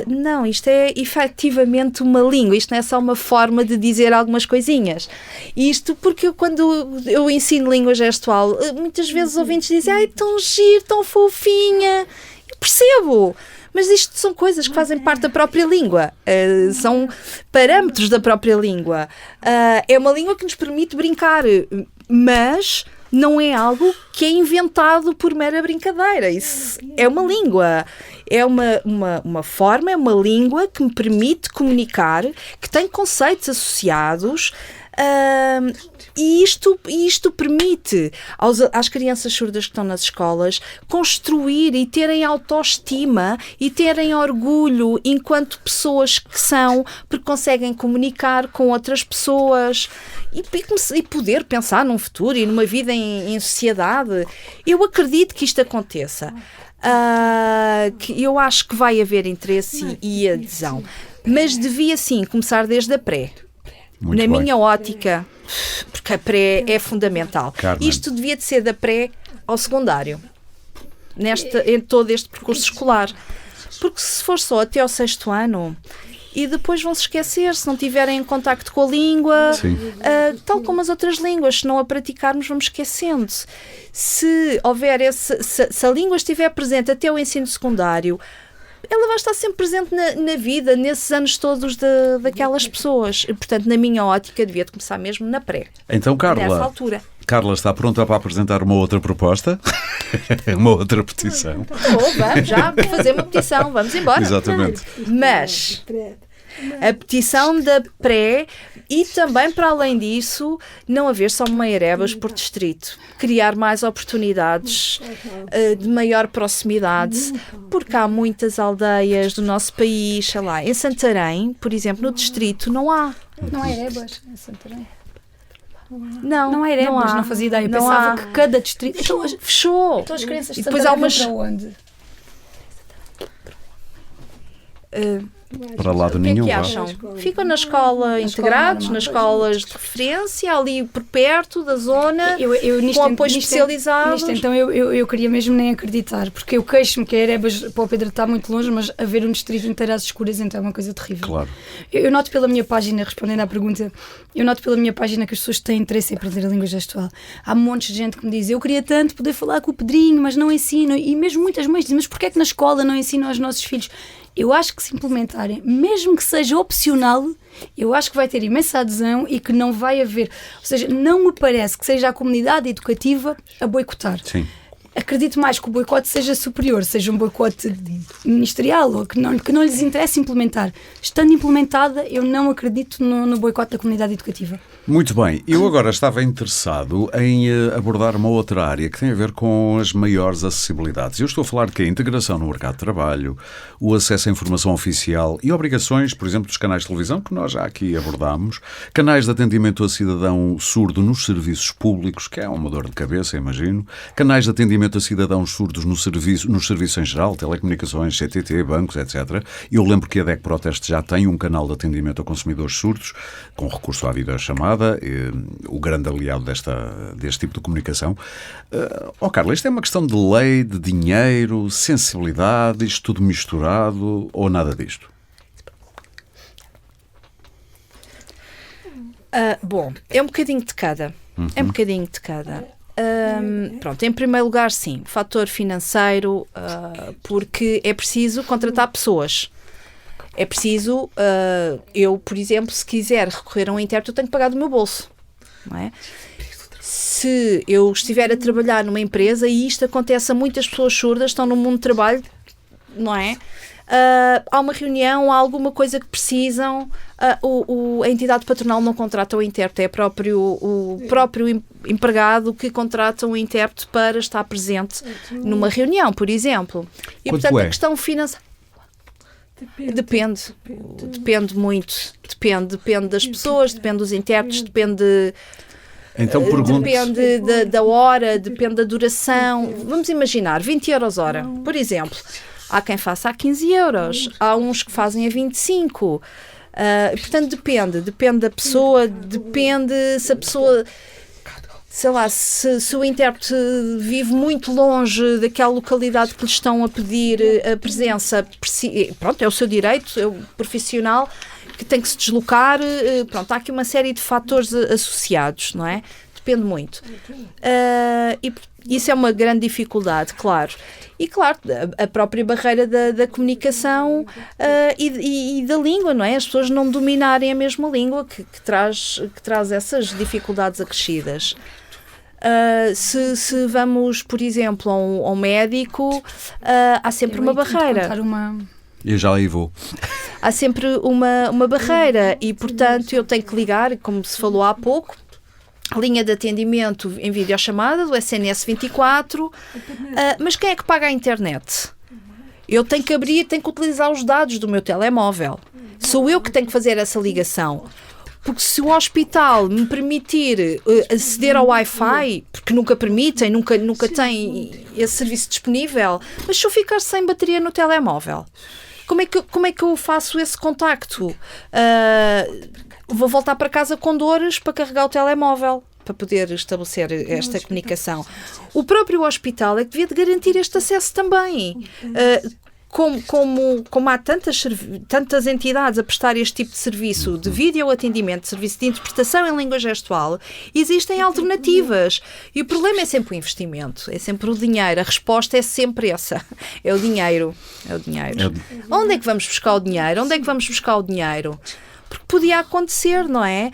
Não, isto é efetivamente uma língua, isto não é só uma forma de dizer algumas coisinhas. Isto porque quando eu ensino língua gestual, muitas vezes os ouvintes dizem, ai, tão giro, tão fofinha. Eu percebo, mas isto são coisas que fazem parte da própria língua, são parâmetros da própria língua. É uma língua que nos permite brincar, mas não é algo que é inventado por mera brincadeira. Isso é uma língua, é uma forma, é uma língua que me permite comunicar, que tem conceitos associados, e isto permite às crianças surdas que estão nas escolas construir e terem autoestima e terem orgulho enquanto pessoas que são, porque conseguem comunicar com outras pessoas e poder pensar num futuro e numa vida em sociedade. Eu acredito que isto aconteça. Que eu acho que vai haver interesse e adesão. Mas devia sim começar desde a pré. Muito na bem. minha ótica, porque a pré é fundamental. Carmen. Isto devia de ser da pré ao secundário, em todo este percurso escolar. Porque se for só até ao 6º ano, e depois vão se esquecer, se não tiverem em contacto com a língua, tal como as outras línguas, se não a praticarmos, vamos esquecendo. Se houver se a língua estiver presente até o ensino secundário, ela vai estar sempre presente na vida, nesses anos todos daquelas pessoas. E, portanto, na minha ótica, devia de começar mesmo na pré. Então, Nessa altura. Carla está pronta para apresentar uma outra proposta? Uma outra petição? Vamos já fazer uma petição, vamos embora. Exatamente. Mas a petição da pré e também, para além disso, não haver só uma Erebas por distrito. Criar mais oportunidades de maior proximidade, porque há muitas aldeias do nosso país, sei lá, em Santarém, por exemplo, no distrito, não há. Não há Erebas em Santarém. Não há Erebas, há. não fazia ideia. Eu Não pensava há. que cada distrito... Fechou. Então as crianças de E depois Santarém há umas... vão para onde? para lá de O que é nenhum. que vá. acham? Ficam na escola integrados, nas escolas de referência, ali por perto da zona, com apoio especializado. Então eu queria mesmo nem acreditar, porque eu queixo-me que a Erebas para o Pedro está muito longe, mas haver um distrito inteiro às escuras então é uma coisa terrível. Claro. Eu noto pela minha página, respondendo à pergunta, eu noto pela minha página que as pessoas têm interesse em aprender a língua gestual. Há montes de gente que me diz, eu queria tanto poder falar com o Pedrinho, mas não ensino. E mesmo muitas mães dizem, mas porquê é que na escola não ensinam aos nossos filhos? Eu acho que se implementarem, mesmo que seja opcional, eu acho que vai ter imensa adesão e que não vai haver... Ou seja, não me parece que seja a comunidade educativa a boicotar. Sim. Acredito mais que o boicote seja superior, seja um boicote ministerial ou que não lhes interesse implementar. Estando implementada, eu não acredito no boicote da comunidade educativa. Muito bem, eu agora estava interessado em abordar uma outra área que tem a ver com as maiores acessibilidades. Eu estou a falar de que a integração no mercado de trabalho, o acesso à informação oficial e obrigações, por exemplo, dos canais de televisão, que nós já aqui abordámos, canais de atendimento a cidadão surdo nos serviços públicos, que é uma dor de cabeça, imagino, canais de atendimento a cidadãos surdos nos serviços em geral, telecomunicações, CTT, bancos, etc. Eu lembro que a DEC Proteste já tem um canal de atendimento a consumidores surdos, com recurso à videochamada, o grande aliado deste tipo de comunicação. Carla, isto é uma questão de lei, de dinheiro, sensibilidade, isto tudo misturado ou nada disto? Bom, é um bocadinho de cada. É um bocadinho de cada. Pronto, em primeiro lugar, sim, fator financeiro, porque é preciso contratar pessoas. É preciso, eu, por exemplo, se quiser recorrer a um intérprete, eu tenho que pagar do meu bolso, não é? Se eu estiver a trabalhar numa empresa, e isto acontece a muitas pessoas surdas, estão no mundo de trabalho, não é? Há uma reunião, há alguma coisa que precisam, a entidade patronal não contrata o intérprete, é o próprio empregado que contrata um intérprete para estar presente numa reunião, por exemplo. E, quanto portanto, é? a questão financeira... Depende muito. Depende das pessoas, depende dos intérpretes, depende da hora, depende da duração. Vamos imaginar, 20 euros hora, por exemplo. Há quem faça a 15 euros, há uns que fazem a 25. Portanto, depende da pessoa, depende se a pessoa... Sei lá, se o intérprete vive muito longe daquela localidade que lhe estão a pedir a presença, pronto, é o seu direito, é o profissional que tem que se deslocar, pronto, há aqui uma série de fatores associados, não é? Depende muito. E isso é uma grande dificuldade, claro. E, claro, a própria barreira da comunicação e da língua, não é? As pessoas não dominarem a mesma língua que traz essas dificuldades acrescidas. Se vamos, por exemplo, a um médico, há sempre uma barreira. Eu já aí vou. Há sempre uma barreira e, portanto, eu tenho que ligar, como se falou há pouco, a linha de atendimento em videochamada do SNS 24, mas quem é que paga a internet? Eu tenho que abrir, tenho que utilizar os dados do meu telemóvel. Sou eu que tenho que fazer essa ligação. Porque se o hospital me permitir aceder ao Wi-Fi, porque nunca permitem, nunca tem esse serviço disponível, mas se eu ficar sem bateria no telemóvel, como é que eu faço esse contacto? Vou voltar para casa com dores para carregar o telemóvel, para poder estabelecer esta comunicação. O próprio hospital é que devia de garantir este acesso também. Como há tantas entidades a prestar este tipo de serviço de videoatendimento, serviço de interpretação em língua gestual, existem alternativas. E o problema é sempre o investimento, é sempre o dinheiro. A resposta é sempre essa. É o dinheiro. Onde é que vamos buscar o dinheiro? Porque podia acontecer, não é?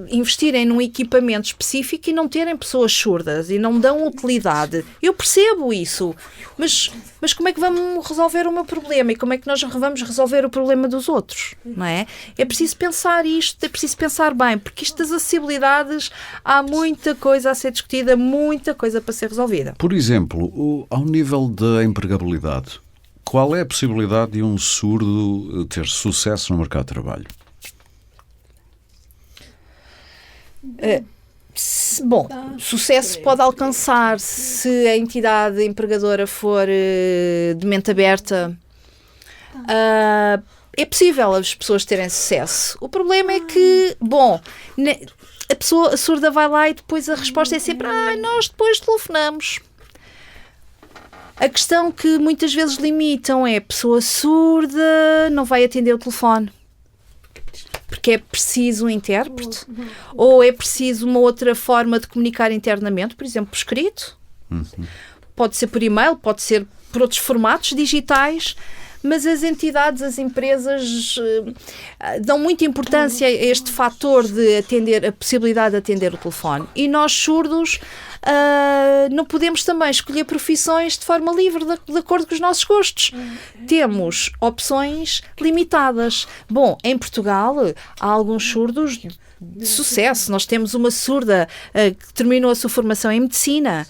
Investirem num equipamento específico e não terem pessoas surdas e não dão utilidade. Eu percebo isso, mas como é que vamos resolver o meu problema e como é que nós vamos resolver o problema dos outros, não é? É preciso pensar isto, é preciso pensar bem, porque isto das acessibilidades há muita coisa a ser discutida, muita coisa para ser resolvida. Por exemplo, ao nível da empregabilidade, qual é a possibilidade de um surdo ter sucesso no mercado de trabalho? Bom, sucesso pode alcançar se a entidade empregadora for de mente aberta, É possível as pessoas terem sucesso. O problema é que, a surda vai lá e depois a resposta é sempre nós depois telefonamos. A questão que muitas vezes limitam é a pessoa surda não vai atender o telefone. Porque é preciso um intérprete? Ou é preciso uma outra forma de comunicar internamente, por exemplo, por escrito? Pode ser por e-mail, pode ser por outros formatos digitais, mas as entidades, as empresas dão muita importância a este fator de atender, a possibilidade de atender o telefone. E nós surdos não podemos também escolher profissões de forma livre, de acordo com os nossos gostos. Temos opções limitadas. Bom, em Portugal há alguns surdos de sucesso. Nós temos uma surda que terminou a sua formação em medicina.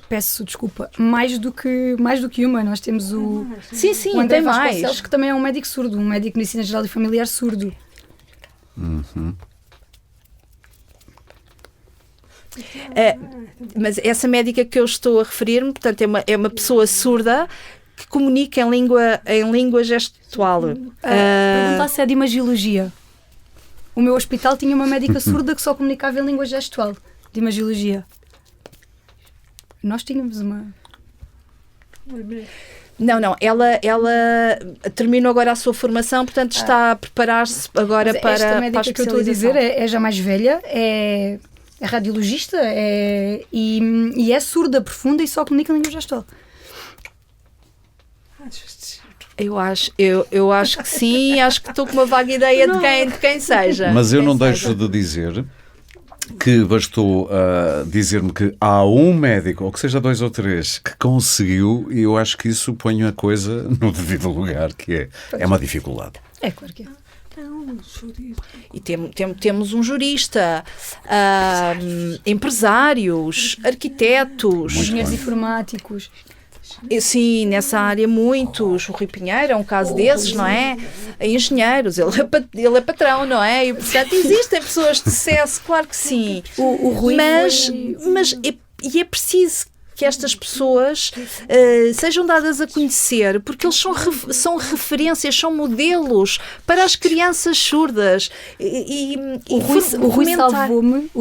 Peço desculpa, mais do que uma. Nós temos o André tem Vasconcelos, mais. que também é um médico surdo, um médico de medicina geral e familiar surdo. Mas essa médica que eu estou a referir-me, portanto, é uma pessoa surda que comunica em língua gestual. Perguntar se é de imagiologia. O meu hospital tinha uma médica surda que só comunicava em língua gestual, de imagiologia. Nós tínhamos uma... Não, ela terminou agora a sua formação, portanto está a preparar-se agora para a especialização. Esta médica que eu estou a dizer é já mais velha, é radiologista e é surda profunda e só comunica em língua gestual. Eu acho que sim, acho que estou com uma vaga ideia de quem seja. Mas eu não deixo de dizer que bastou dizer-me que há um médico, ou que seja 2 ou 3, que conseguiu, e eu acho que isso põe a coisa no devido lugar, que é uma dificuldade. É claro que é. E temos um jurista, empresários, arquitetos, engenheiros informáticos. Sim, nessa área muitos. O Rui Pinheiro é um caso desses, não é? Engenheiros, ele é patrão, não é? E portanto existem pessoas de sucesso, claro que sim. O Rui mas é preciso que estas pessoas sejam dadas a conhecer, porque eles são referências, são modelos para as crianças surdas. O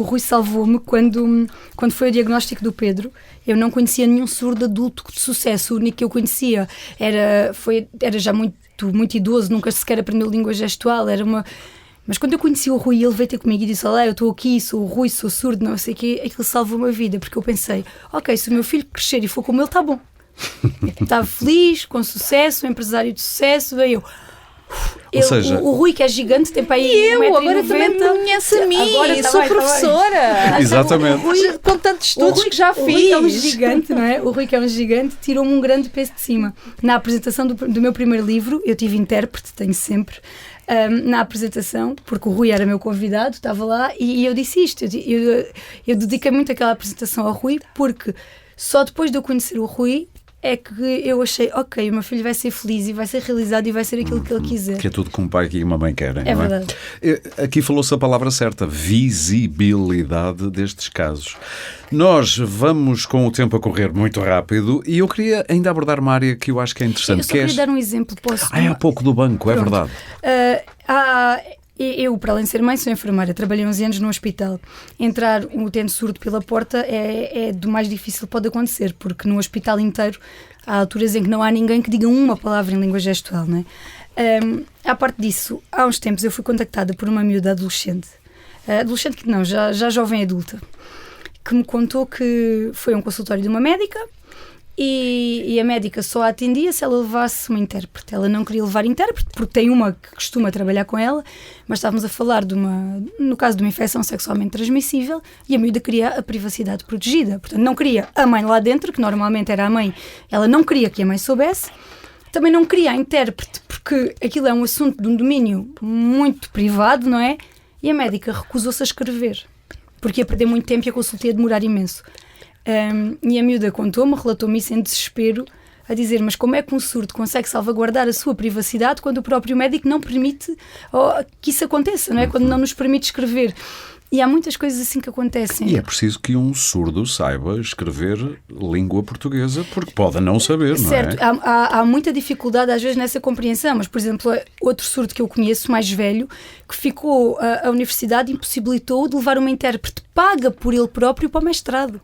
Rui salvou-me quando foi o diagnóstico do Pedro. Eu não conhecia nenhum surdo adulto de sucesso. O único que eu conhecia era já muito idoso, nunca sequer aprendeu língua gestual. Mas quando eu conheci o Rui, ele veio ter comigo e disse: olá, eu estou aqui, sou o Rui, sou surdo, não sei o quê. Aquilo salvou-me a vida, porque eu pensei: ok, se o meu filho crescer e for como ele, está bom. Estava feliz, com sucesso, um empresário de sucesso. Veio o Rui, que é gigante, tem para aí e eu, 1,90 m. agora também me conhece a mim, agora sou professora. Exatamente. Com tantos estudos que já fiz. O Rui, que é um gigante, não é? O Rui, que é um gigante, tirou-me um grande peso de cima. Na apresentação do meu primeiro livro, eu tive intérprete, tenho sempre. Na apresentação, porque o Rui era meu convidado, estava lá, e eu disse isto. Eu dediquei muito aquela apresentação ao Rui, porque só depois de eu conhecer o Rui é que eu achei: ok, o meu filho vai ser feliz e vai ser realizado e vai ser aquilo que ele quiser. Que é tudo como um pai e uma mãe querem, é não é? verdade. Aqui falou-se a palavra certa: visibilidade destes casos. Nós vamos com o tempo a correr muito rápido e eu queria ainda abordar uma área que eu acho que é interessante. Eu só queria dar um exemplo. Há pouco do banco, é verdade. Eu, para além de ser mãe, sou enfermeira, trabalhei 11 anos no hospital. Entrar um utente surdo pela porta é do mais difícil que pode acontecer, porque no hospital inteiro há alturas em que não há ninguém que diga uma palavra em língua gestual, não é? À parte disso, há uns tempos eu fui contactada por uma miúda adolescente que não, já jovem adulta, que me contou que foi a um consultório de uma médica. E a médica só a atendia se ela levasse uma intérprete. Ela não queria levar intérprete, porque tem uma que costuma trabalhar com ela, mas estávamos a falar no caso de uma infecção sexualmente transmissível, e a miúda queria a privacidade protegida. Portanto, não queria a mãe lá dentro, que normalmente era a mãe, ela não queria que a mãe soubesse. Também não queria a intérprete, porque aquilo é um assunto de um domínio muito privado, não é? E a médica recusou-se a escrever, porque ia perder muito tempo e a consulta ia demorar imenso. E a miúda contou-me, relatou-me isso em desespero, a dizer: mas como é que um surdo consegue salvaguardar a sua privacidade quando o próprio médico não permite que isso aconteça, não é? Quando não nos permite escrever. E há muitas coisas assim que acontecem. E é preciso que um surdo saiba escrever língua portuguesa, porque pode não saber, certo, não é? Há muita dificuldade às vezes nessa compreensão, mas, por exemplo, outro surdo que eu conheço, mais velho, que ficou, a universidade impossibilitou de levar uma intérprete paga por ele próprio para o mestrado.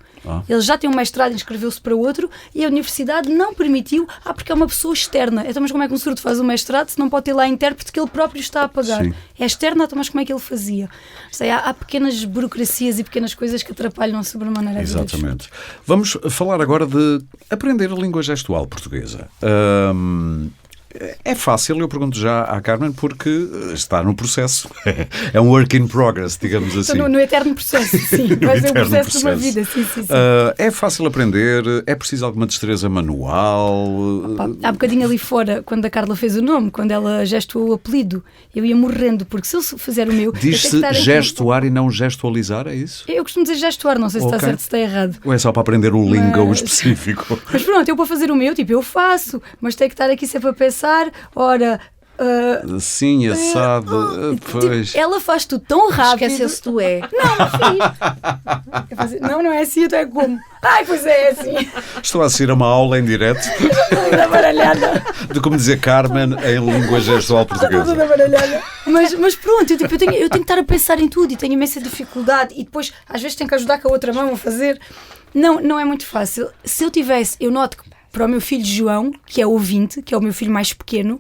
Ele já tem um mestrado, inscreveu-se para outro e a universidade não permitiu, porque é uma pessoa externa. Então, mas como é que um surdo faz um mestrado se não pode ter lá a intérprete que ele próprio está a pagar? Sim. É externa, então, mas como é que ele fazia? Sei, há pequenas burocracias e pequenas coisas que atrapalham sobremaneira a vida dos surdos. Exatamente. Vamos falar agora de aprender a língua gestual portuguesa. É fácil, eu pergunto já à Carmen, porque está no processo. É um work in progress, digamos assim. Então, no eterno processo, sim. Vai ser o processo de uma vida, sim. É fácil aprender? É preciso alguma destreza manual? Há bocadinho ali fora, quando a Carla fez o nome, quando ela gestuou o apelido, eu ia morrendo, porque se eu fizer o meu... Diz-se gestuar e não gestualizar, é isso? Eu costumo dizer gestuar, não sei se está certo, se está errado. Ou é só para aprender o lingo específico? Mas pronto, eu para fazer o meu, eu faço, mas tenho que estar aqui sempre a pensar, ora... Sim, assado. Pois. Ela faz tudo tão rápido. Esqueceu-se do é. Não fiz. Não é assim, então é como? Ai, pois é assim. Estou a assistir a uma aula em direto de como dizer Carmen em língua gestual portuguesa. Mas pronto, eu tenho que estar a pensar em tudo e tenho imensa dificuldade e depois às vezes tenho que ajudar com a outra mão a fazer. Não é muito fácil. Se eu noto que para o meu filho João, que é ouvinte, que é o meu filho mais pequeno,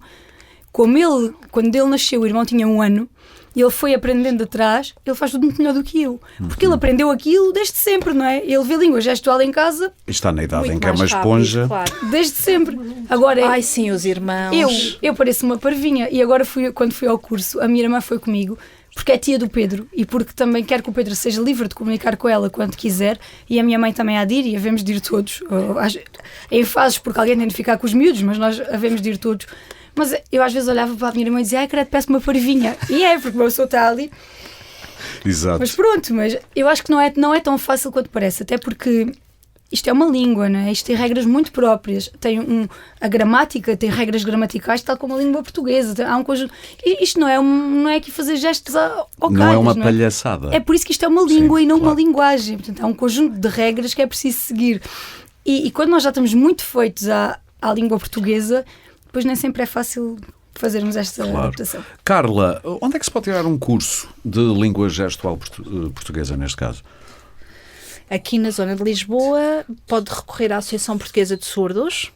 quando ele nasceu, o irmão tinha 1 ano, e ele foi aprendendo atrás, ele faz tudo muito melhor do que eu. Porque ele aprendeu aquilo desde sempre, não é? Ele vê língua gestual em casa. Está na idade muito em que é uma mais esponja. rápido, claro. Desde sempre. Agora, Ai, sim, os irmãos. eu pareço uma parvinha. E agora, quando fui ao curso, a minha irmã foi comigo, porque é tia do Pedro e porque também quer que o Pedro seja livre de comunicar com ela quando quiser. E a minha mãe também há de ir e havemos de ir todos. Em fases, porque alguém tem de ficar com os miúdos, mas nós havemos de ir todos. Mas eu às vezes olhava para a minha irmã e dizia: ai, credo, parece uma parvinha. E porque uma pessoa está ali. Exato. Mas pronto, mas eu acho que não é tão fácil quanto parece, até porque isto é uma língua, não é? Isto tem regras muito próprias. A gramática tem regras gramaticais, tal como a língua portuguesa. Há um conjunto. Isto não é aqui fazer gestos ao calhas, não é uma palhaçada. É por isso que isto é uma língua e não claro. Uma linguagem. Portanto, há um conjunto de regras que é preciso seguir. E quando nós já estamos muito feitos à língua portuguesa, depois nem sempre é fácil fazermos esta adaptação. Carla, onde é que se pode tirar um curso de língua gestual portuguesa, neste caso? Aqui na zona de Lisboa pode recorrer à Associação Portuguesa de Surdos.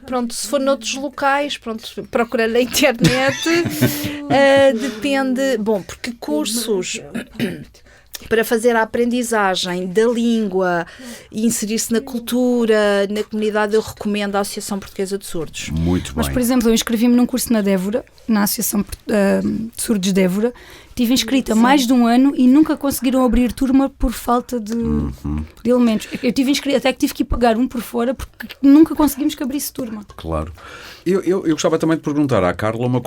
Pronto, se for noutros locais, pronto, procurar na internet. Depende. Bom, porque cursos para fazer a aprendizagem da língua e inserir-se na cultura, na comunidade, eu recomendo a Associação Portuguesa de Surdos. Muito bem. Mas, por exemplo, eu inscrevi-me num curso na Dévora, na Associação de Surdos Dévora. Estive inscrita há mais de 1 ano e nunca conseguiram abrir turma por falta de elementos. Eu tive inscrita, até que tive que ir pagar um por fora porque nunca conseguimos que abrisse turma. Claro. Eu gostava também de perguntar à Carla uma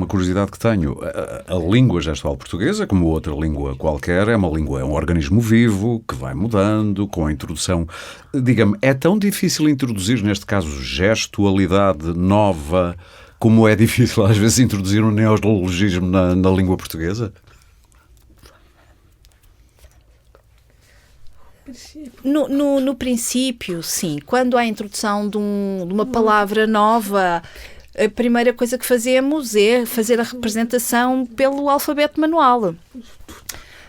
curiosidade que tenho. A língua gestual portuguesa, como outra língua qualquer, é um organismo vivo que vai mudando com a introdução. Diga-me, é tão difícil introduzir, neste caso, gestualidade nova, como é difícil às vezes introduzir um neologismo na língua portuguesa? No princípio, sim. Quando há a introdução de uma palavra nova, a primeira coisa que fazemos é fazer a representação pelo alfabeto manual.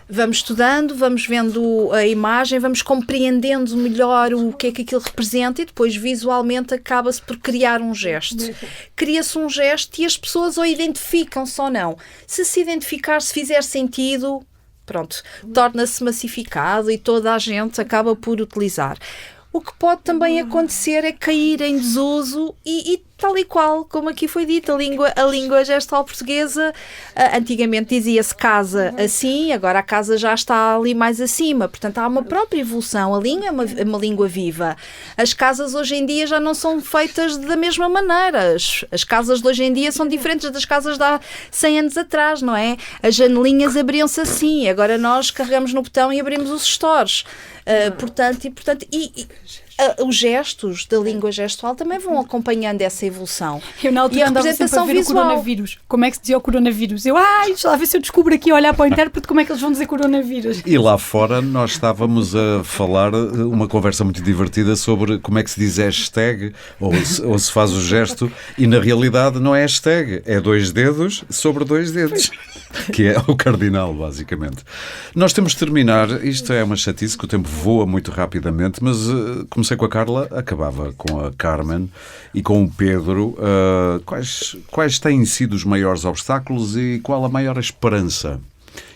Vamos estudando, vamos vendo a imagem, vamos compreendendo melhor o que é que aquilo representa e depois visualmente acaba-se por criar um gesto. Cria-se um gesto e as pessoas ou identificam-se ou não. Se identificar, se fizer sentido, pronto, torna-se massificado e toda a gente acaba por utilizar. O que pode também acontecer é cair em desuso e tal e qual, como aqui foi dito, a língua gestual portuguesa, antigamente dizia-se casa assim, agora a casa já está ali mais acima, portanto há uma própria evolução, a língua é uma língua viva. As casas hoje em dia já não são feitas da mesma maneira, as casas de hoje em dia são diferentes das casas de há 100 anos atrás, não é? As janelinhas abriam-se assim, agora nós carregamos no botão e abrimos os stores. Portanto, os gestos da língua gestual também vão acompanhando essa evolução. Eu na altura andava sempre a ver visual. O coronavírus. Como é que se dizia o coronavírus? Deixa lá ver se eu descubro aqui a olhar para o intérprete como é que eles vão dizer coronavírus. E lá fora nós estávamos a falar uma conversa muito divertida sobre como é que se diz hashtag ou se faz o gesto, e na realidade não é hashtag, é 2 dedos sobre 2 dedos, que é o cardinal, basicamente. Nós temos de terminar, isto é uma chatice que o tempo voa muito rapidamente, mas comecei com a Carla, acabava com a Carmen e com o Pedro. Quais têm sido os maiores obstáculos e qual a maior esperança?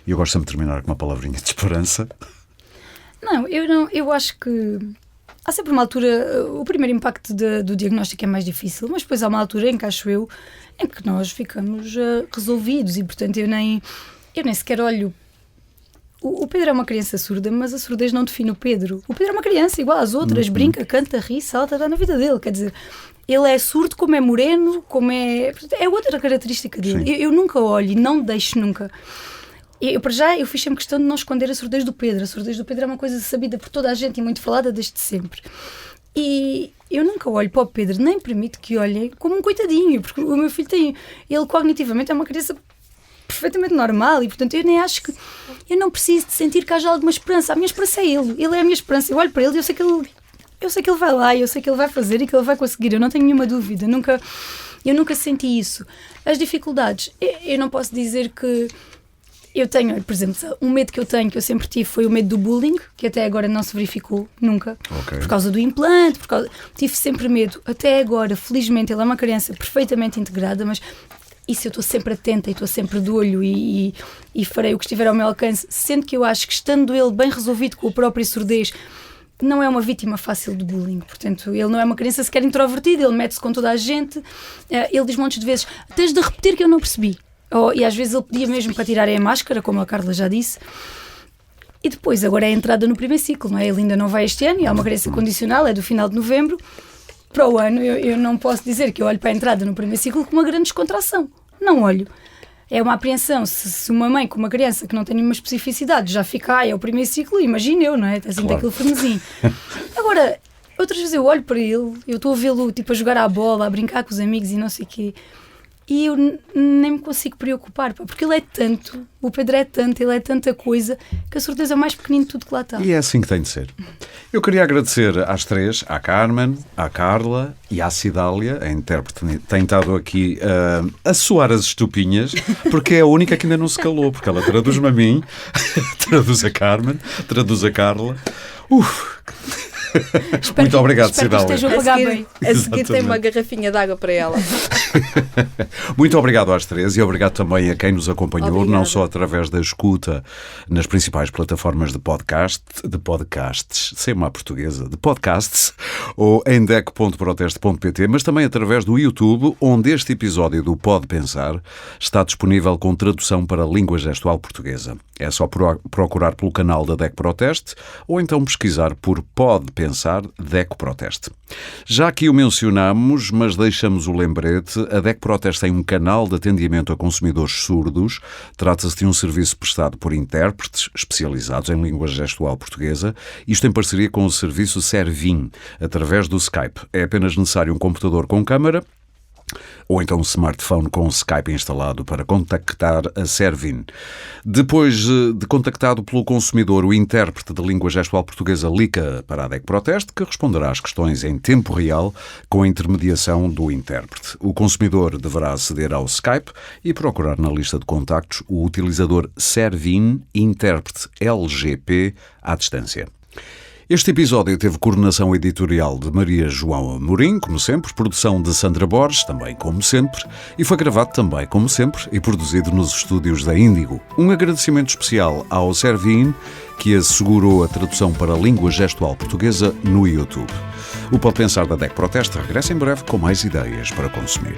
E eu gosto sempre de terminar com uma palavrinha de esperança. Eu acho que há sempre uma altura, o primeiro impacto do diagnóstico é mais difícil, mas depois há uma altura em que acho eu, em que nós ficamos resolvidos e, portanto, eu nem sequer olho. O Pedro é uma criança surda, mas a surdez não define o Pedro. O Pedro é uma criança igual às outras, brinca, canta, ri, salta, está na vida dele, quer dizer, ele é surdo como é moreno, é outra característica dele. Eu nunca olho e não deixo nunca. Para já, eu fiz sempre questão de não esconder a surdez do Pedro. A surdez do Pedro é uma coisa sabida por toda a gente e muito falada desde sempre. E eu nunca olho para o Pedro, nem permito que olhem como um coitadinho, porque o meu filho ele cognitivamente é uma criança perfeitamente normal e, portanto, eu nem acho que... Eu não preciso de sentir que haja alguma esperança. A minha esperança é ele. Ele é a minha esperança. Eu olho para ele e eu sei que ele vai lá, eu sei que ele vai fazer e que ele vai conseguir. Eu não tenho nenhuma dúvida. Eu nunca senti isso. As dificuldades, eu não posso dizer que... Eu tenho, por exemplo, um medo que eu sempre tive foi o medo do bullying, que até agora não se verificou, nunca. Okay. Por causa do implante, tive sempre medo. Até agora, felizmente, ele é uma criança perfeitamente integrada, mas isso eu estou sempre atenta e estou sempre de olho e farei o que estiver ao meu alcance, sendo que eu acho que, estando ele bem resolvido com a própria surdez, não é uma vítima fácil de bullying. Portanto, ele não é uma criança sequer introvertida, ele mete-se com toda a gente, ele diz montes de vezes, tens de repetir que eu não percebi. E às vezes ele pedia mesmo para tirarem a máscara, como a Carla já disse. E depois, agora é a entrada no primeiro ciclo, não é? Ele ainda não vai este ano, e é uma criança condicional, é do final de novembro. Para o ano, eu não posso dizer que eu olho para a entrada no primeiro ciclo com uma grande descontração. Não olho. É uma apreensão. Se uma mãe com uma criança que não tem nenhuma especificidade já fica, é o primeiro ciclo, imagino eu, não é? Assim, tem aquele frenesim. Agora, outras vezes eu olho para ele, eu estou a vê-lo tipo, a jogar à bola, a brincar com os amigos e não sei o quê. E eu nem me consigo preocupar, porque ele é tanto, o Pedro é tanto, ele é tanta coisa, que a surdez é o mais pequenino de tudo que lá está. E é assim que tem de ser. Eu queria agradecer às três, à Carmen, à Carla e à Cidália, a intérprete, tem estado aqui a suar as estupinhas, porque é a única que ainda não se calou, porque ela traduz-me a mim, traduz a Carmen, traduz a Carla. Muito obrigado, Cidália. A seguir tem uma garrafinha de água para ela. Muito obrigado às três e obrigado também a quem nos acompanhou, obrigada. Não só através da escuta nas principais plataformas de podcasts, sem uma portuguesa, de podcasts, ou em dec.proteste.pt, mas também através do YouTube, onde este episódio do Pode Pensar está disponível com tradução para a língua gestual portuguesa. É só procurar pelo canal da DEC Proteste ou então pesquisar por Pode Pensar DEC Proteste. Já aqui o mencionamos, mas deixamos o lembrete, a DEC Proteste tem um canal de atendimento a consumidores surdos. Trata-se de um serviço prestado por intérpretes especializados em língua gestual portuguesa, isto em parceria com o serviço Servin, através do Skype. É apenas necessário um computador com câmara ou então um smartphone com Skype instalado para contactar a Servin. Depois de contactado pelo consumidor, o intérprete de língua gestual portuguesa liga para a DEC Proteste, que responderá às questões em tempo real com a intermediação do intérprete. O consumidor deverá aceder ao Skype e procurar na lista de contactos o utilizador Servin Intérprete LGP à distância. Este episódio teve coordenação editorial de Maria João Amorim, como sempre, produção de Sandra Borges, também como sempre, e foi gravado também como sempre e produzido nos estúdios da Índigo. Um agradecimento especial ao Servin, que assegurou a tradução para a língua gestual portuguesa no YouTube. O Pode Pensar da DEC Proteste regressa em breve com mais ideias para consumir.